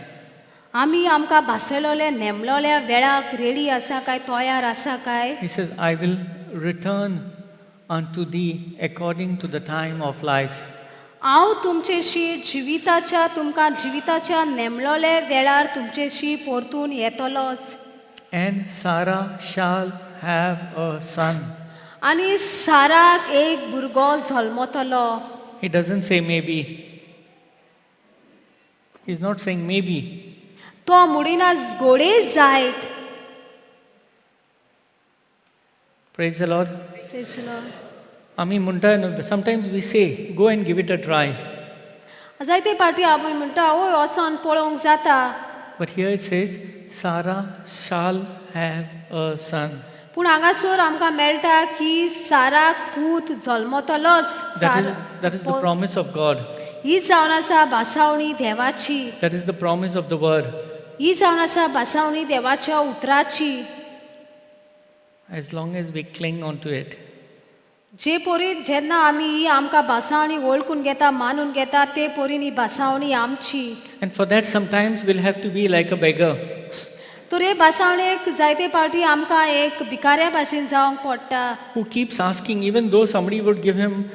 आमी आमकां भासयलोले नेमलोल्या वेळाक रेडी आसा काय, तयार आसा काय? He says, I will return unto thee according to the time of life. हांव तुमचेशी तुमकां जिविताच्या नेमलोले वेळार तुमचेशी परतून येतलोच. And Sarah shall have a son. आनी साराक एक भुरगो जल्मतलो. He doesn't say maybe. He's not saying maybe. तो मुडिना गोडे जायत. Praise the Lord. Praise the Lord. आमी म्हणटा न्हू, sometimes we say, go and give it a try. जायते पाटी आमी म्हणटा ओय वचोन पळोवंक जाता. But here it says, Sarah shall have a son. पूण हांगासर आमकां मेळटा की साराक पूत जल्मतलोच. That is the promise of God. ही जावन आसा भासावणी देवाची. That is the promise of the word. ही जावन आसा भासावणी देवाच्या उतराची. As long as we cling onto it. जे पोरीन जेन्ना आमी ही आमकां भासावणी वळखून घेता, मानून घेता, ते पोरीन ही भासावणी आमची. And for that sometimes we'll have to be like a beggar. तर हे भासावणेक जायते पावटी आमकां एक भिकाऱ्या भाशेन जावंक पडटा. Who keeps asking, even though somebody would give him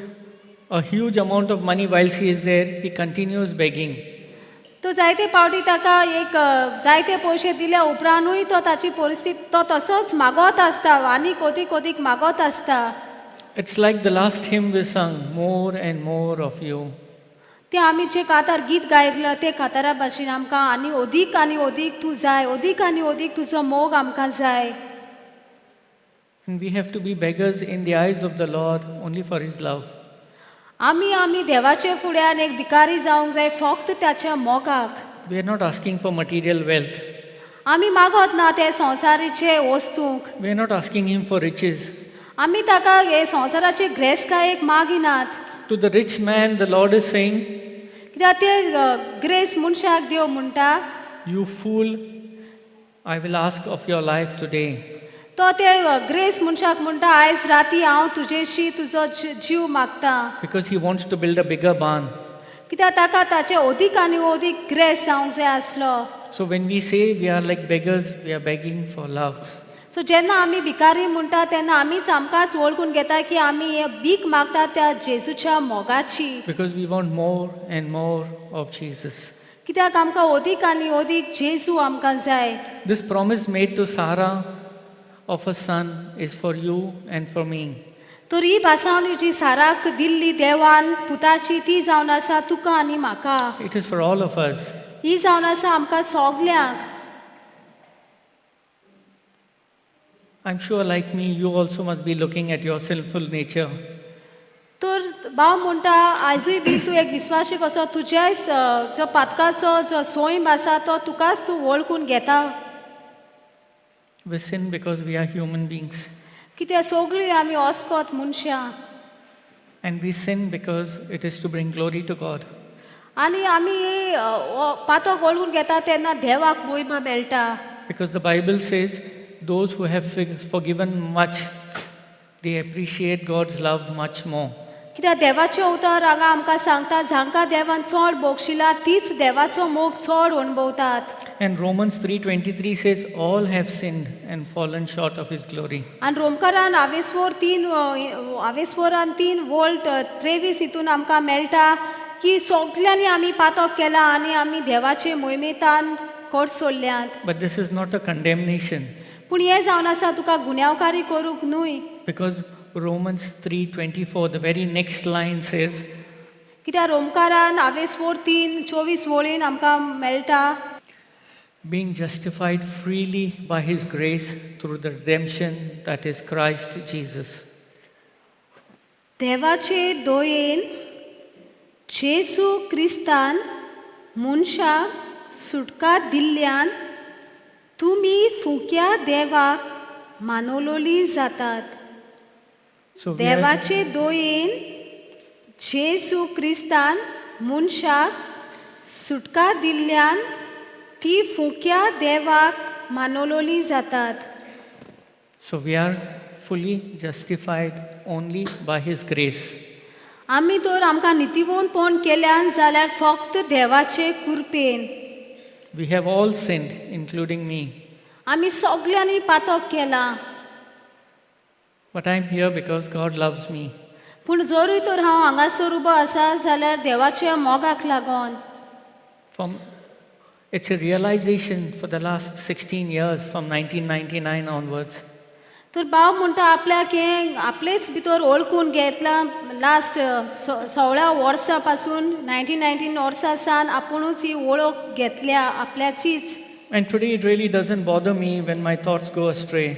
a huge amount of money whilst he is there, he continues begging. तो जायते पावटी ताका एक जायते पयशे दिल्या उपरांतूय तो ताची परिस्थिती तो तसोच मागत आसता आनी कोदीक मागत आसता. It's like the last hymn we sung, more and more of you. ते आमी जे कातार गीत गायतलो ते कातारा भाशेन आमकां आनी ओदीक तूं जाय, ओदीक आनी ओदीक तुजो मोग आमकां जाय. And we have to be beggars in the eyes of the Lord only for His love. आमी देवाचे फुड्यान एक भिकारी जावंक जाय फक्त त्याच्या मोगाक. We are not asking for material wealth. आमी मागत ना ते संवसारीचे वस्तूंक. We are not asking Him for riches. आमी ताका हे संवसाराचे ग्रेस्कायेक मागिनात. To the rich man, the Lord is saying, कित्याक ते ग्रेस मनशाक देव म्हणटा, "You fool, I will ask of your life today." तो ते ग्रेस मनशाक म्हणटा आयज राती हांव तुजेशी तुजो जीव मागता. Because He wants to build a bigger barn. कित्याक ताका ताचे ओदीक आनी ओदीक ग्रेस जावंक जाय आसलो. So when we say we are like beggars, we are begging for love. सो जेन्ना आमी भिकारी म्हणटा तेन्ना आमीच आमकांच वळखून घेता की आमी हे भीक मागता त्या जेजूच्या मोगाची. Because we want more and more of Jesus. कित्याक आमकां ओदीक आनी ओदीक जेजू आमकां जाय. This promise made to Sarah of a son is for you and for me. तर ही भासावणी जी साराक दिल्ली देवान पुताची ती जावन आसा तुका आनी म्हाका. It is for all of us. ही जावन आसा आमकां सगल्यांक. I'm sure, like me, you also must be looking at your sinful nature. तर भाव म्हणटा आयजूय बी तूं एक विस्वासी कसो तुजेच जो पातकाचो जो सोयम आसा तो तुकाच तूं वळखून घेता. We sin because we are human beings. कित्याक सगळीं आमी osकोत मनशां. And we sin because it is to bring glory to God. आनी आमी पातक वळखून घेता तेन्ना देवाक महिमा मेळटा. Because the Bible says, those who have forgiven much, they appreciate God's love much more. कित्याक देवाचे उतर हांगा आमकां सांगता जांकां देवान चड भोगशिला तीच देवाचो मोग चड अणभवतात. And Romans 3:23 says, all have sinned and fallen short of His glory. आनी रोमकारान आवेस्वरान 3:23 हितून आमकां मेळटा की सगल्यांनी आमी पातक केला आनी आमी देवाचे मोहिमेंतान coat सोडल्यात. But this is not a condemnation. पूण हें जावन आसा तुका गुन्यांवकारी करूंक न्हय. Because Romans 3:24, the very next line says, कित्याक रोमकारान आवेस्वर 3:24 वळीन आमकां मेळटा, being justified freely by His grace through the redemption that is Christ Jesus. देवाचे दयेन जेजू क्रिस्तान मनशाक सुटका दिल्ल्यान तुमी फुक्या देवाक मानवलोली जातात. So we are, देवाचे दयेन जेजू क्रिस्तान मनशाक सुटका दिल्ल्यान ती फुक्या देवाक मानवलोली जातात. so we are fully justified only by His grace. आमी तर आमकां नितिवंतपण केल्यान जाल्यार फक्त देवाचे कृपेन. We have all sinned, including me. आमी सगल्यांनी पातक केला. But I'm here because God loves me. पूण जरूय तर हांव हांगासर उबो आसा जाल्यार देवाच्या मोगाक लागोन. It's a realization for the last 16 years, from 1999 onwards. तर भाव म्हणटा आपल्याक हें आपलेच भितर ओळखून घेतला. लास्ट 16 वर्सां पासून 1919 वर्सां सावन आपुणूच ही वळख घेतल्या आपल्याचीच. And today it really doesn't bother me when my thoughts go astray.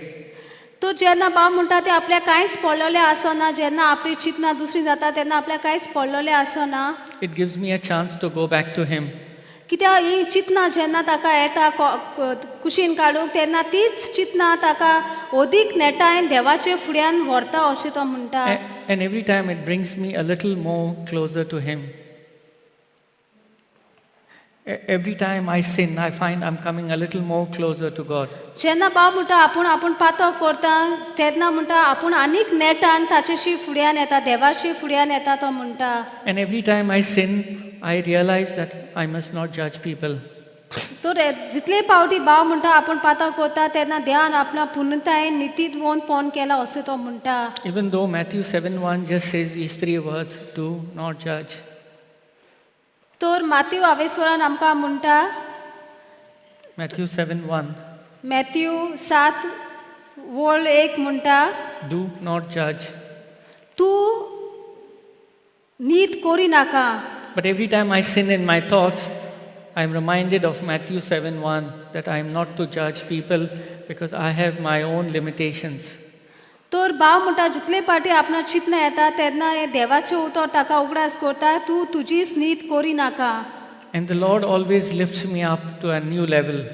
तो जेन्ना भाव म्हणटा ते आपल्याक कांयच पडलेलें आसना. जेन्ना आपली चिंतना दुसरी जाता तेन्ना आपल्याक कांयच पडलेलें आसना. It gives me a chance to go back to Him. कित्याक ही चिंतना जेन्ना ताका येता कुशीन काडूंक तेन्ना तीच चिंतना ताका ओदीक नेटायन देवाचे फुड्यान व्हरता अशें तो म्हणटा. And every time it brings me a little more closer to Him. Every time I sin, I find I'm coming a little more closer to God. जेन्ना भाव म्हणटा आपूण पातक करता तेन्ना म्हणटा आपूण आनीक नेटान ताचेशी फुड्यान येता देवाशी फुड्यान येता तो म्हणटा. And every time I sin, I realize that I must not judge people. तर जितले पावटी भाव म्हणटा आपूण पातक करता तेन्ना देवान आपल्या पुर्णतायेन नितीवंतपण केला अशें तो म्हणटा. Even though Matthew 7:1 just says these 3 words, do not judge. तर माथ्यू आवेस्वरान आमकां म्हणटा, Matthew 7:1, मॅथ्यू 7:1 म्हणटा, do not judge. तूं नीत करी नाका. But every time I sin in my thoughts, I am reminded of Matthew 7:1 that I am not to judge people because I have my own limitations. तर भाव म्हणटा जितले पाटी आपणा चिंतना येता तेन्ना हे देवाचे उतर ताका उगडास करता तूं तुजीच नीत कोरी नाका. And the Lord always lifts me up to a new level.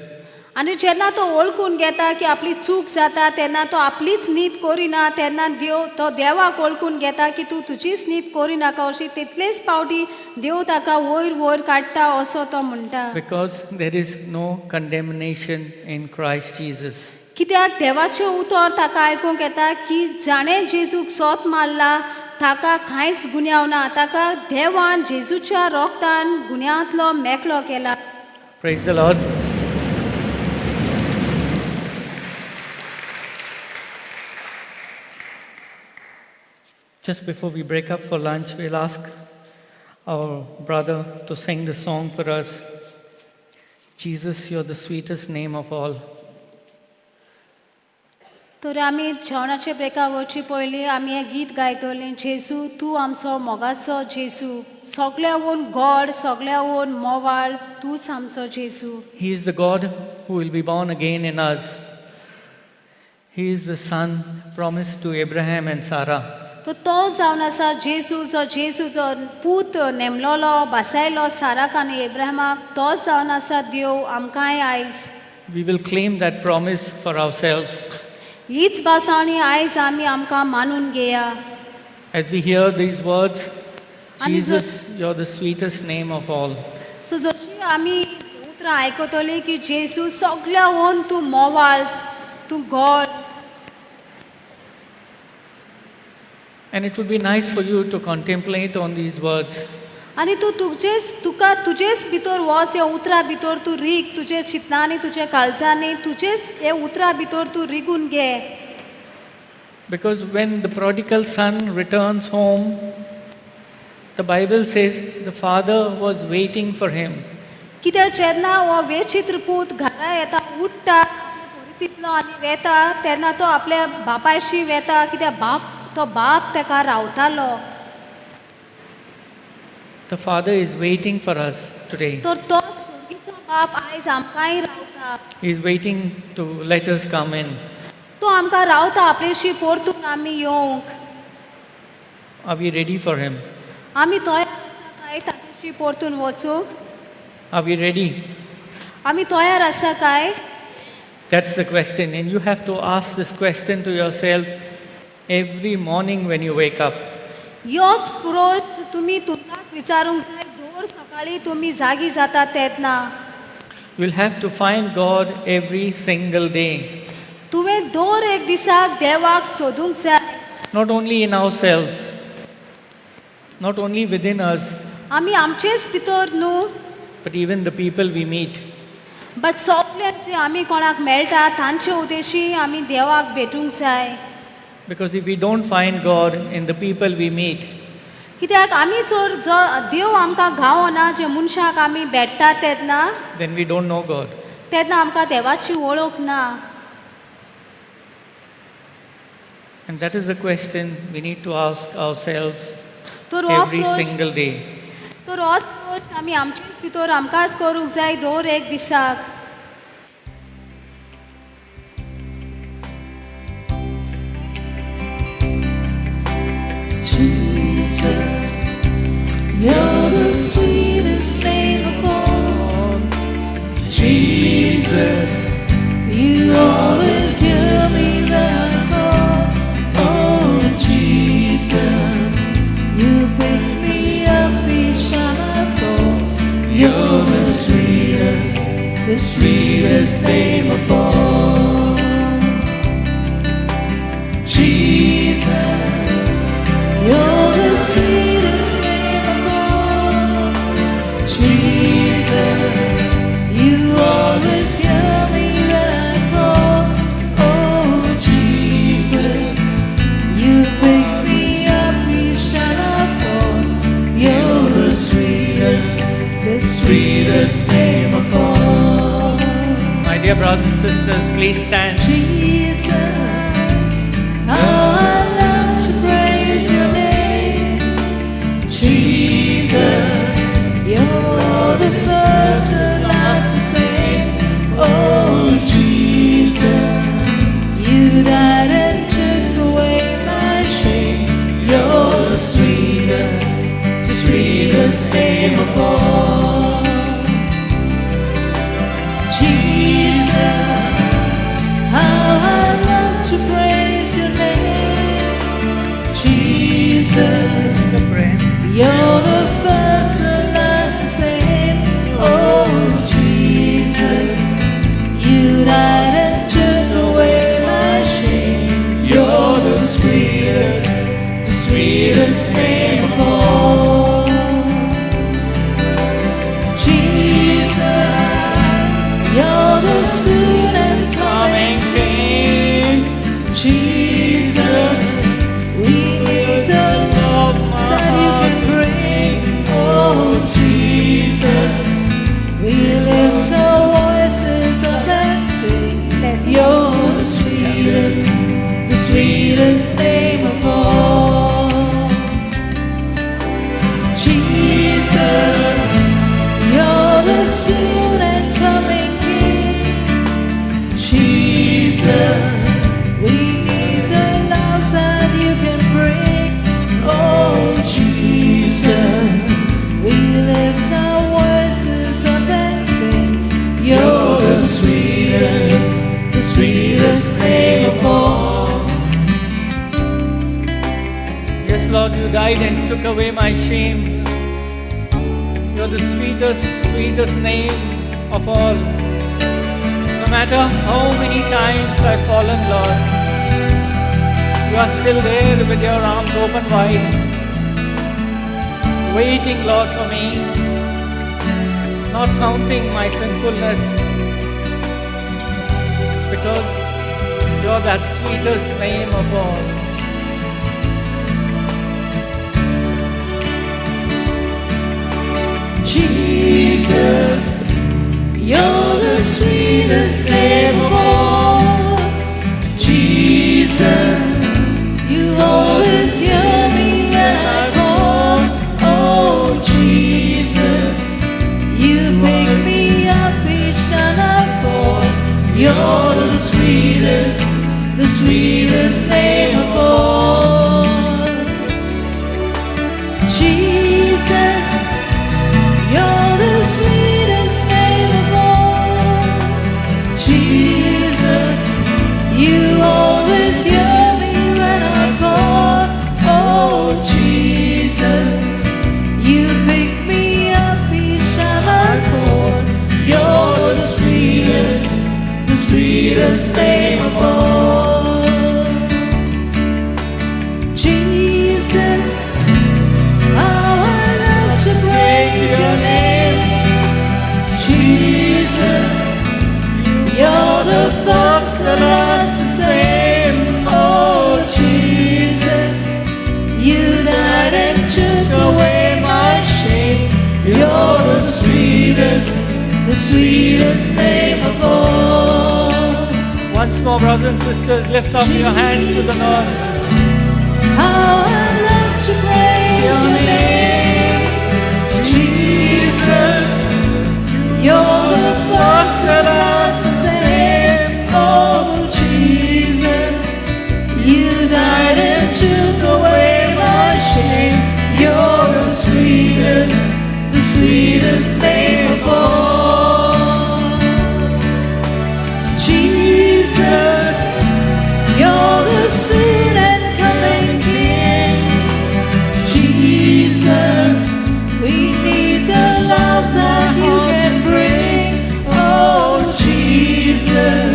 आनी जेन्ना तो ओळखून घेता की आपली चूक जाता तेन्ना तो आपलीच नीत कोरिना तेन्ना देव तो देवाक ओळखून घेता की तूं तुजीच नीत कोरी नाका अशी तितलेच पावटी देव ताका वयर वयर काडटा असो तो म्हणटा. Because there is no condemnation in Christ Jesus. कित्याक देवाचे उतर ताका आयकूंक येता की जाणें जेजूक सोत मारला ताका कांयच गुन्यांव ना. ताका देवान जेजूच्या रोगतान गुन्यांतलो मेकळो केला. Praise the Lord. Just before we break up for lunch, we'll ask our brother to sing the song for us. Jesus, you're the sweetest name of all. तर आमी जेवणाचे ब्रेका वचचे पयलीं आमी हें गीत गायतलीं. जेजू तूं आमचो मोगाचो जेजू, सगळ्यावून गोड सगळ्यावून मोवाळ तूंच आमचो जेजू. He is the God who will be born again in us. He is the Son promised to Abraham and Sarah. तो जावन आसा जेजू जो पूत नेमलोलो बासायलो साराक आनी एब्राहमाक तो जावन आसा देव आमकांय आयज. We will claim that promise for ourselves. हीच बासावणी आयज आमी आमकां मानून घेया. As we hear these words, And Jesus, you're the sweetest name of all. सो जशी आमी उतरां आयकतली की जेजू सगळ्यावून तूं मोवाळ तूं गोड. And it would be nice for you to contemplate on these words. आनी तूं तुजेच भितर वच ह्या उतरा भितर तूं रीग तुजे चिंतनांनी तुजे काळजांनी तुजेच हे उतरा भितर तूं रिगून घे. Because when the prodigal son returns home, the Bible says the father was waiting for him. कित्याक जेन्ना हो वेचित्र पूत घरा येता उठ्ठा परिस्थितींतलो आनी वेता तेन्ना तो आपल्या बापायशी वेता कित्याक तो बाप ताका रावतालो. The father is waiting for us today. तर तो स्वर्गीचो बाप आयज आमकांय रावता. He is waiting to let us come in. तो आमकां रावता आपलेशी परतून आमी येवंक. Are we ready for him? आमी तयार आसा काय ताचेशी परतून वचूंक? Are we ready? आमी तयार आसा काय? That's the question. And you have to ask this question to yourself every morning when you wake up. ह्योच प्रश्न तुमी तुमकांच विचारूंक जाय दर सकाळी तुमी जागी जाता तेन्ना. You'll have to find God every single day. तुवें दर एक दिसाक देवाक सोदूंक जाय. Not only in ourselves, not only within us, आमी आमचेच भितर न्हू but even the people we meet. But सगळे जे आमी कोणाक मेळटा तांचे उद्देशी आमी देवाक भेटूंक जाय. Because if we don't find God in the people we meet, कित्याक आमी जर जो देव आमकां गावना जे मनशाक आमी भेटता तेन्ना then we don't know God. तेन्ना आमकां देवाची वळख ना. And that is the question we need to ask ourselves तर हो every प्रश्न single day. तर होच प्रश्न आमी आमचेच भितर आमकांच करूंक जाय दर एक दिसाक. Jesus, you're the sweetest name of all. Jesus, you always hear me when I call. Oh, Jesus, you pick me up each time I fall. You're the sweetest name of all. Jesus, you're the sweetest name of all. Jesus, you always hear me when I call. Oh, Jesus, you pick me up each time I fall. You're the sweetest name of all. My dear brothers and sisters, please stand. Jesus, how I love to praise your name. Jesus, You're the first, the last, the same. Oh, Jesus, you died and took away my shame. You're the sweetest name of all. Jesus, you're the soon and coming King. Jesus, we need the love that you can bring. Oh, Jesus, we lift our voices up and sing. You're the sweetest name of all. Jesus, you're the soon and coming King. Jesus, we need the love that you can bring. Oh, Jesus, we lift our voices up and sing. You're the sweetest name of all. Yes, Lord, you died and took away my shame. You're the sweetest name of all. No matter how many times I've fallen, Lord, you are still there with your arms open wide, waiting, Lord, for me, not counting my sinfulness, because you're that sweetest name of all. Jesus, you're the sweetest name of all. Jesus, you always hear me when I call. Oh, Jesus, you pick me up each time I fall. You're the sweetest name of all. Jesus, you're the sweetest name of all. Jesus, you always hear me when I call. Oh, Jesus, you pick me up each time I fall. You're the sweetest name of all. Jesus, how I love to praise your name. Jesus, you're the thoughts that last the same. Oh, Jesus, you died and took away my shame. You're the sweetest name of all. Once more, brothers and sisters, lift up your hands to the Lord. How I love to praise your name. Jesus, you're the first that last the same. Oh, Jesus, you died and took away my shame. You're the sweetest name of all. Jesus, you're the soon and coming King. Jesus, we need the love that you can bring. Oh, Jesus,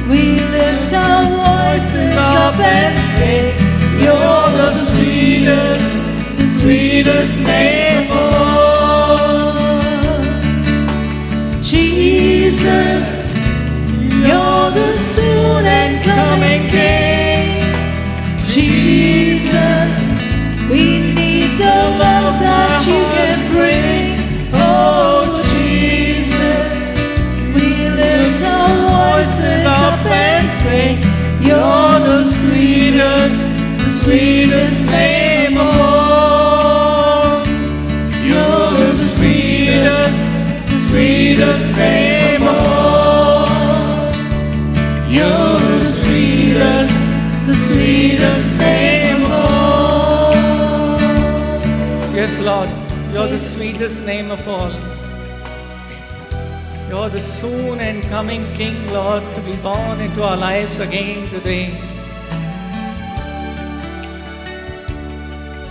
we lift our voices up and sing. You're the sweetest name of all. Jesus, you're the soon and coming King. Jesus, we need the love that you can bring. Oh, Jesus, we lift our voices up and sing. You're the sweetest name of all. You're the sweetest name of all. You're the sweetest name of all. Yes, Lord, you're the sweetest name of all. You're the soon and coming King, Lord, to be born into our lives again today.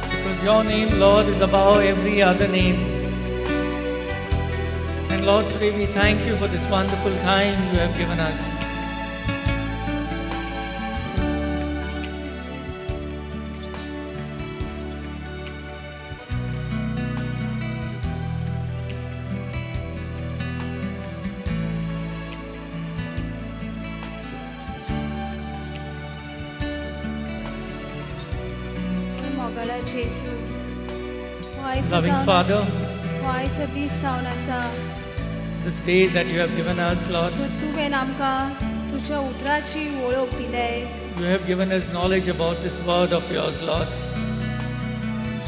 Because Your name, Lord, is above every other name. And Lord, today we thank you for this wonderful time you have given us. Mogla जेसू वायचो Loving Father, वायचो दीस जावन आसा this day that you have given us, Lord, सो तुवें आमकां तुज्या उतराची वळख दिल्या you have given us knowledge about this word of yours, Lord.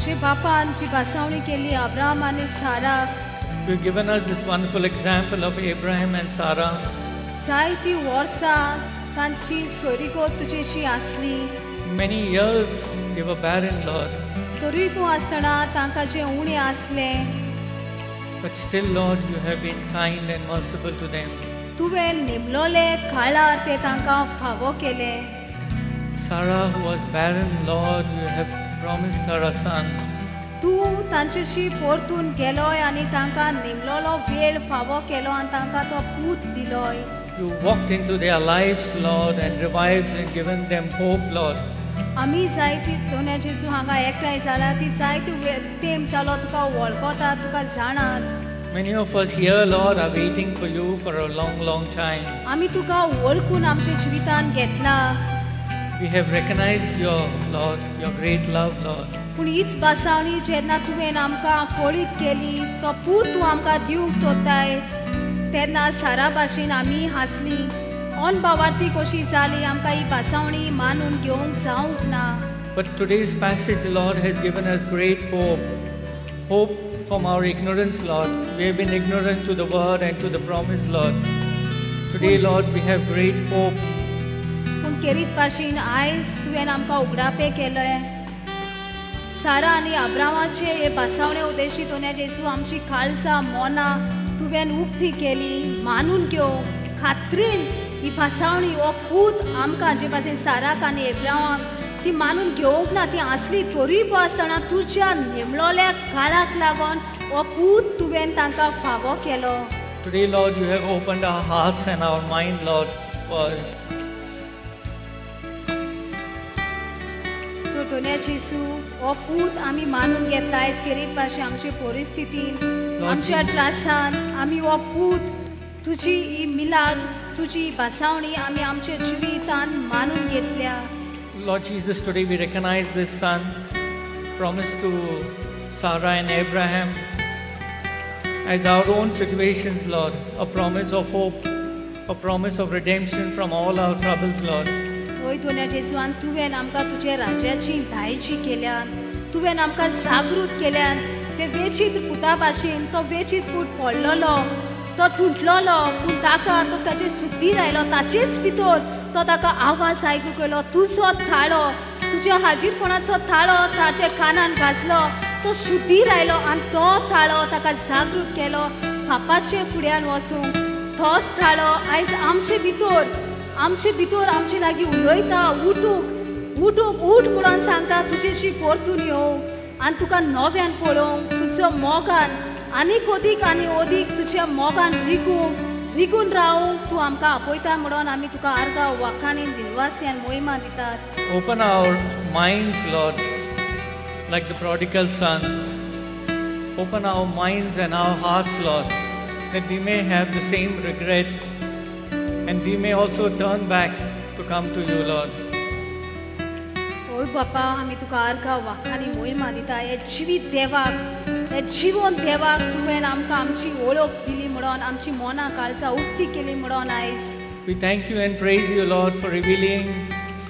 जे बापान जी भासावणी केली Abraham आनी साराक You have given us this wonderful example of Abraham and Sarah. जायतीं वर्सां तांची सोयरीगो तुजेशी आसली Many years they were barren, Lord. तरी पूण आसतना तांकां जें उणें आसलें But still, Lord, you have been kind and merciful to them. तुवें निमलोले काळार ते तांकां फावो केलें Sarah, who was barren, Lord, you have promised her a son. तूं तांचेशी परतून गेलोय आनी तांकां निमलोलो वेळ फावो केलो आनी तांकां तो पूत दिलोय You walked into their lives, Lord, and revived and given them hope, Lord. आमी जायती दोनूय जेजू हांगा एकठांय जाला ती जायती तेम जालो तुका वळखता तुका जाणात Many of us here, Lord, are waiting for you for a long, long time. आमी तुका वळखून आमच्या जिवितान घेतला We have recognized your, Lord, your great love, Lord. पूण हीच भासावणी जेन्ना तुवें आमकां कळीत केली तो पूत तूं आमकां दिवंक सोदताय तेन्ना सारा भाशेन आमी हांसली अनभावार्थी कशी जाली आमकां ही भासावणी मानून घेवंक जावंक ना But today's passage, Lord, has given us great hope. Hope from our ignorance, Lord. We have been ignorant to the word and to the promise, Lord. Today, Lord, we have great hope. पूण केरीत भाशेन आयज तुवें आमकां उगडापे केलोय सारा आनी अब्रामाचे हे भासावणे उद्देशी तोने जेजू आमची काळजां मोना तुवें उक्ती केली मानून घेवंक खात्रीन ही भासावणी हो पूत आमकां जे भाशेन साराक आनी अब्रामाक ती मानून घेवंक ना ती आसली तरी पळय आसतना तुज्या निमलोल्या काळाक लागून हो पूत तुवें तांकां फावो केलो Today, Lord, you have opened our hearts and our mind, Lord, for तो दोनूय जेजू हो पूत आमी मानून घेतला आयज केरीत भाशेन आमचे परिस्थितीन आमच्या त्रासान आमी हो पूत तुजी ही मिलाद तुजी भासावणी आमी आमच्या जिवितान मानून घेतल्या Lord Jesus, today we recognize this son promised to Sarah and Abraham as our own situations, Lord, a promise of hope, a promise of redemption from all our troubles, Lord. होय दोनूय जेजूआन तुवें आमकां तुजे राज्याची दायची केल्यान तुवें आमकां जागृत केल्यान ते वेचीत पुता भाशेन तो वेचीत पूत पडलोलो तो तुटलोलो पूण ताका तो ताचे सुद्दीर आयलो ताचेच भितर तो ताका आवाज आयकूंक येलो तुजो थाळो तुज्या हाजीरपणाचो थाळो ताच्या कानान गाजलो तो शुद्धीर आयलो आनी तो थाळो ताका जागृत केलो पापाचे फुड्यान वचूंक तोच थाळो आयज आमचे भितर आमचे लागीं उलयता उठ म्हणून सांगता तुजेशी परतून येवंक आनी तुका नव्यान पळोवंक तुजो मोगान आनीक अदीक तुज्या मोगान रिगून रावंक तूं आमकां आपयता म्हणून आमी तुका आर्गां वाखाणीन दिनवासी आनी मोहिमा दितात Open our minds, Lord, like the prodigal son. Open our minds and our hearts, Lord, that we may have the same regret and we may also turn back to come to you, Lord. ओय बापा आमी तुका आर्गां वाखाणी मोहिमा दिता हे जिवीत देवाक हे जिवन देवाक तुवें आमकां आमची वळख दिली म्हणून आमची मोना काळजां उक्ती केली म्हणून आयज We thank you and praise you, Lord, for revealing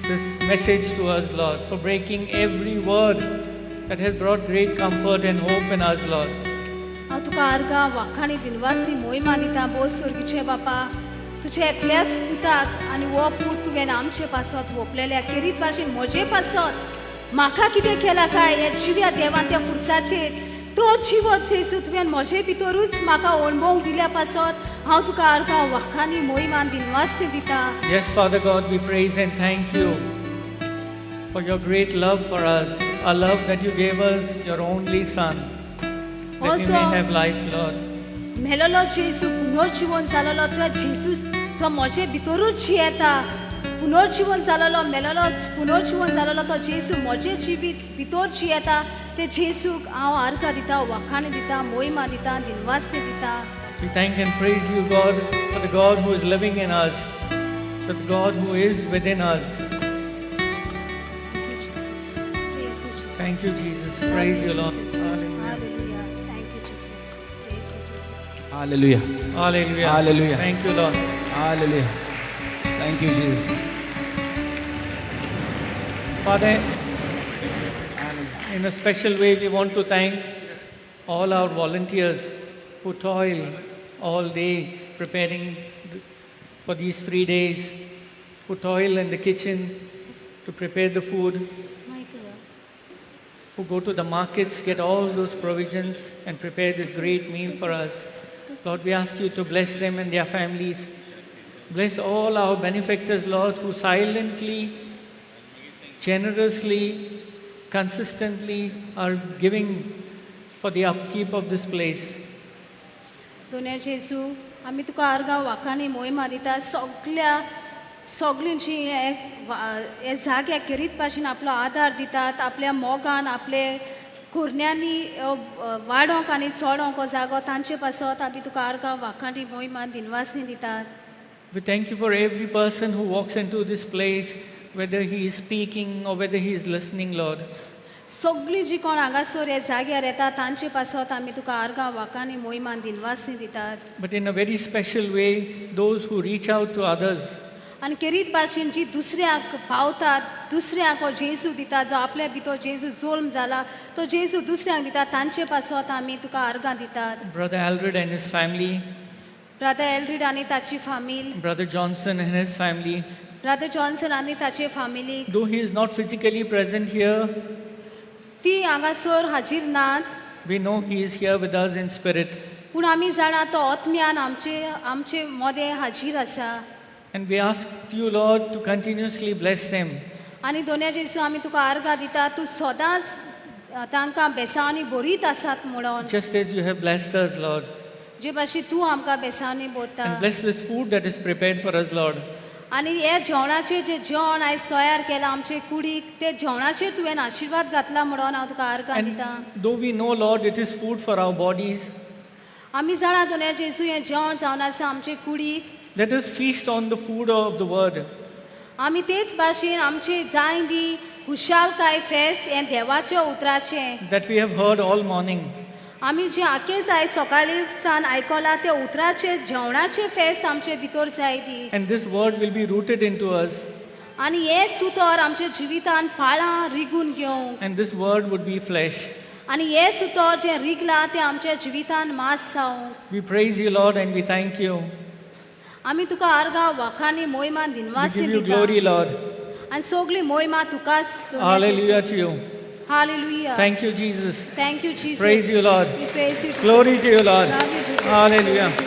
this message to us, Lord, for breaking every word that has brought great comfort and hope in us, Lord. हांव तुका आर्गां वाखाणी दिनवासी मोहिमा दिता बोल सुर्गीचे बापा तुजे एकल्याच पुताक आनी हो पूत तुवें आमचे पासत व्हपलेल्या केरीत भाशेन म्हजे पासत म्हाका कितें केलां काय हे जिव्या देवान त्या फुरसाचेर तो जिवत जेजू तुवें म्हजे भितरूच म्हाका अणभव दिल्या पासत हांव तुका आर्गां वाखाणी मोहिमान दिनवासी दिता Yes, Father God, we praise and thank you for your great love for us, our love that you gave us your only Son, that we Also- may have life, Lord. मेलोलो जेजू पुनर्जीवन जालोलो तुवें जेजू जो म्हजे भितरूच येता पुनर्जीवन जालोलो मेलोलो पुनर्जीवन जालोलो तो जेजू म्हजे जिवीत भितर जियेता ते जेजूक हांव अर्घ दिता वखाणी दिता मोहिमा दिता दिनवासते दिता We thank and praise you, God, for the God who is living in us, for the God who is within us. Thank you, Jesus. Praise you, Jesus. Thank you, Jesus. Praise you, Lord. Jesus. Hallelujah. Hallelujah. Thank you, Jesus. Praise you, Jesus. Hallelujah. Hallelujah. Hallelujah. Thank you, Lord. Hallelujah. Thank you, Jesus. Father, Hallelujah. in a special way, we want to thank all our volunteers who toil all day preparing for these 3 days, who toil in the kitchen to prepare the food, Michael. who go to the markets, get all those provisions and prepare this great meal for us. Lord, we ask you to bless them and their families. Bless all our benefactors, Lord, who silently, generously, consistently are giving for the upkeep of this place. दोन्या जेजू आमी तुका आर्गांव वाखाणी मोहिमा दिता सगळीं जी हे जाग्याक करीत भाशेन आपलो आदार दितात आपल्या मोगान आपले कुरण्यांनी वाडोंक आनी चोडोंक हो जागो तांचे पासत आमी तुका आर्गांव वाखाणी मोहिमा दिनवासनी दितात We thank you for every person who walks into this place, whether he is speaking or whether he is listening, Lord. सगळीं जी कोण हांगासर हे जाग्यार येतात तांचे पासत आमी तुका आर्गांव वाखाणी मोहिमा दिनवासनी दितात But in a very special way, those who reach out to others, आनी करीत भाशेन जी दुसऱ्याक पावतात दुसऱ्याक हो जेजू दिता जो आपल्या भितर जेजू जल्म जाला तो जेजू दुसऱ्यांक दिता तांचे पासत आमी तुका आर्गां दितात Brother Alred and his family, brother Eldred आनी ताची family Brother Johnson and his family, brother Johnson आनी ताचे family though he is not physically present here, ती हांगासर हाजीर नात we know he is here with us in spirit. पूण आमी जाणा तो आत्म्यान आमचे मोदें हाजीर आसा And we ask you, Lord, to continuously bless them. आनी दोनूय जेजू आमी तुका आर्गां दिता तूं सदांच तांकां बेसावनी बरीत आसात म्हणून Just as you have blessed us, Lord. जे भाशेन तूं आमकां बेसावनी भरता And bless this food that is prepared for us, Lord. आनी हे जेवणाचें जें जेवण आयज तयार केलां आमचे कुडीक ते जेवणाचेर तुवें आशिर्वाद घातला म्हणून हांव तुका आर्गां दितां And though we know, Lord, it is food for our bodies, आमी जाणा दोनूय जेजू हें जेवण जावन आसा आमचे कुडीक let us feast on the food of the word. आमी तेच भाशेन आमचे जायंदी खुशालकाय फेस्त हें देवाच्या उतराचें That we have heard all morning. आमी जें आखेच आयज सकाळीं सावन आयकलां ते उतराचें जेवणाचें फेस्त आमचे भितर जाय दी And this word will be rooted into us. आनी हेच उतर आमच्या जिवितान पाळां रिगून घेवंक And this word would be flesh. आनी हेच उतर जें रिगलां तें आमच्या जिवितान मास जावंक We praise you, Lord, and we thank you. आमी तुका आर्गां वाखाणी मोहिमा We दिनवासी give you दिता glory, Lord. आनी सगळी मोहिमा तुकाच Hallelujah to you. Hallelujah Thank you, Jesus. Thank you Jesus Praise you, Lord. We praise you. Glory to you, Lord. Love you, Jesus. Hallelujah.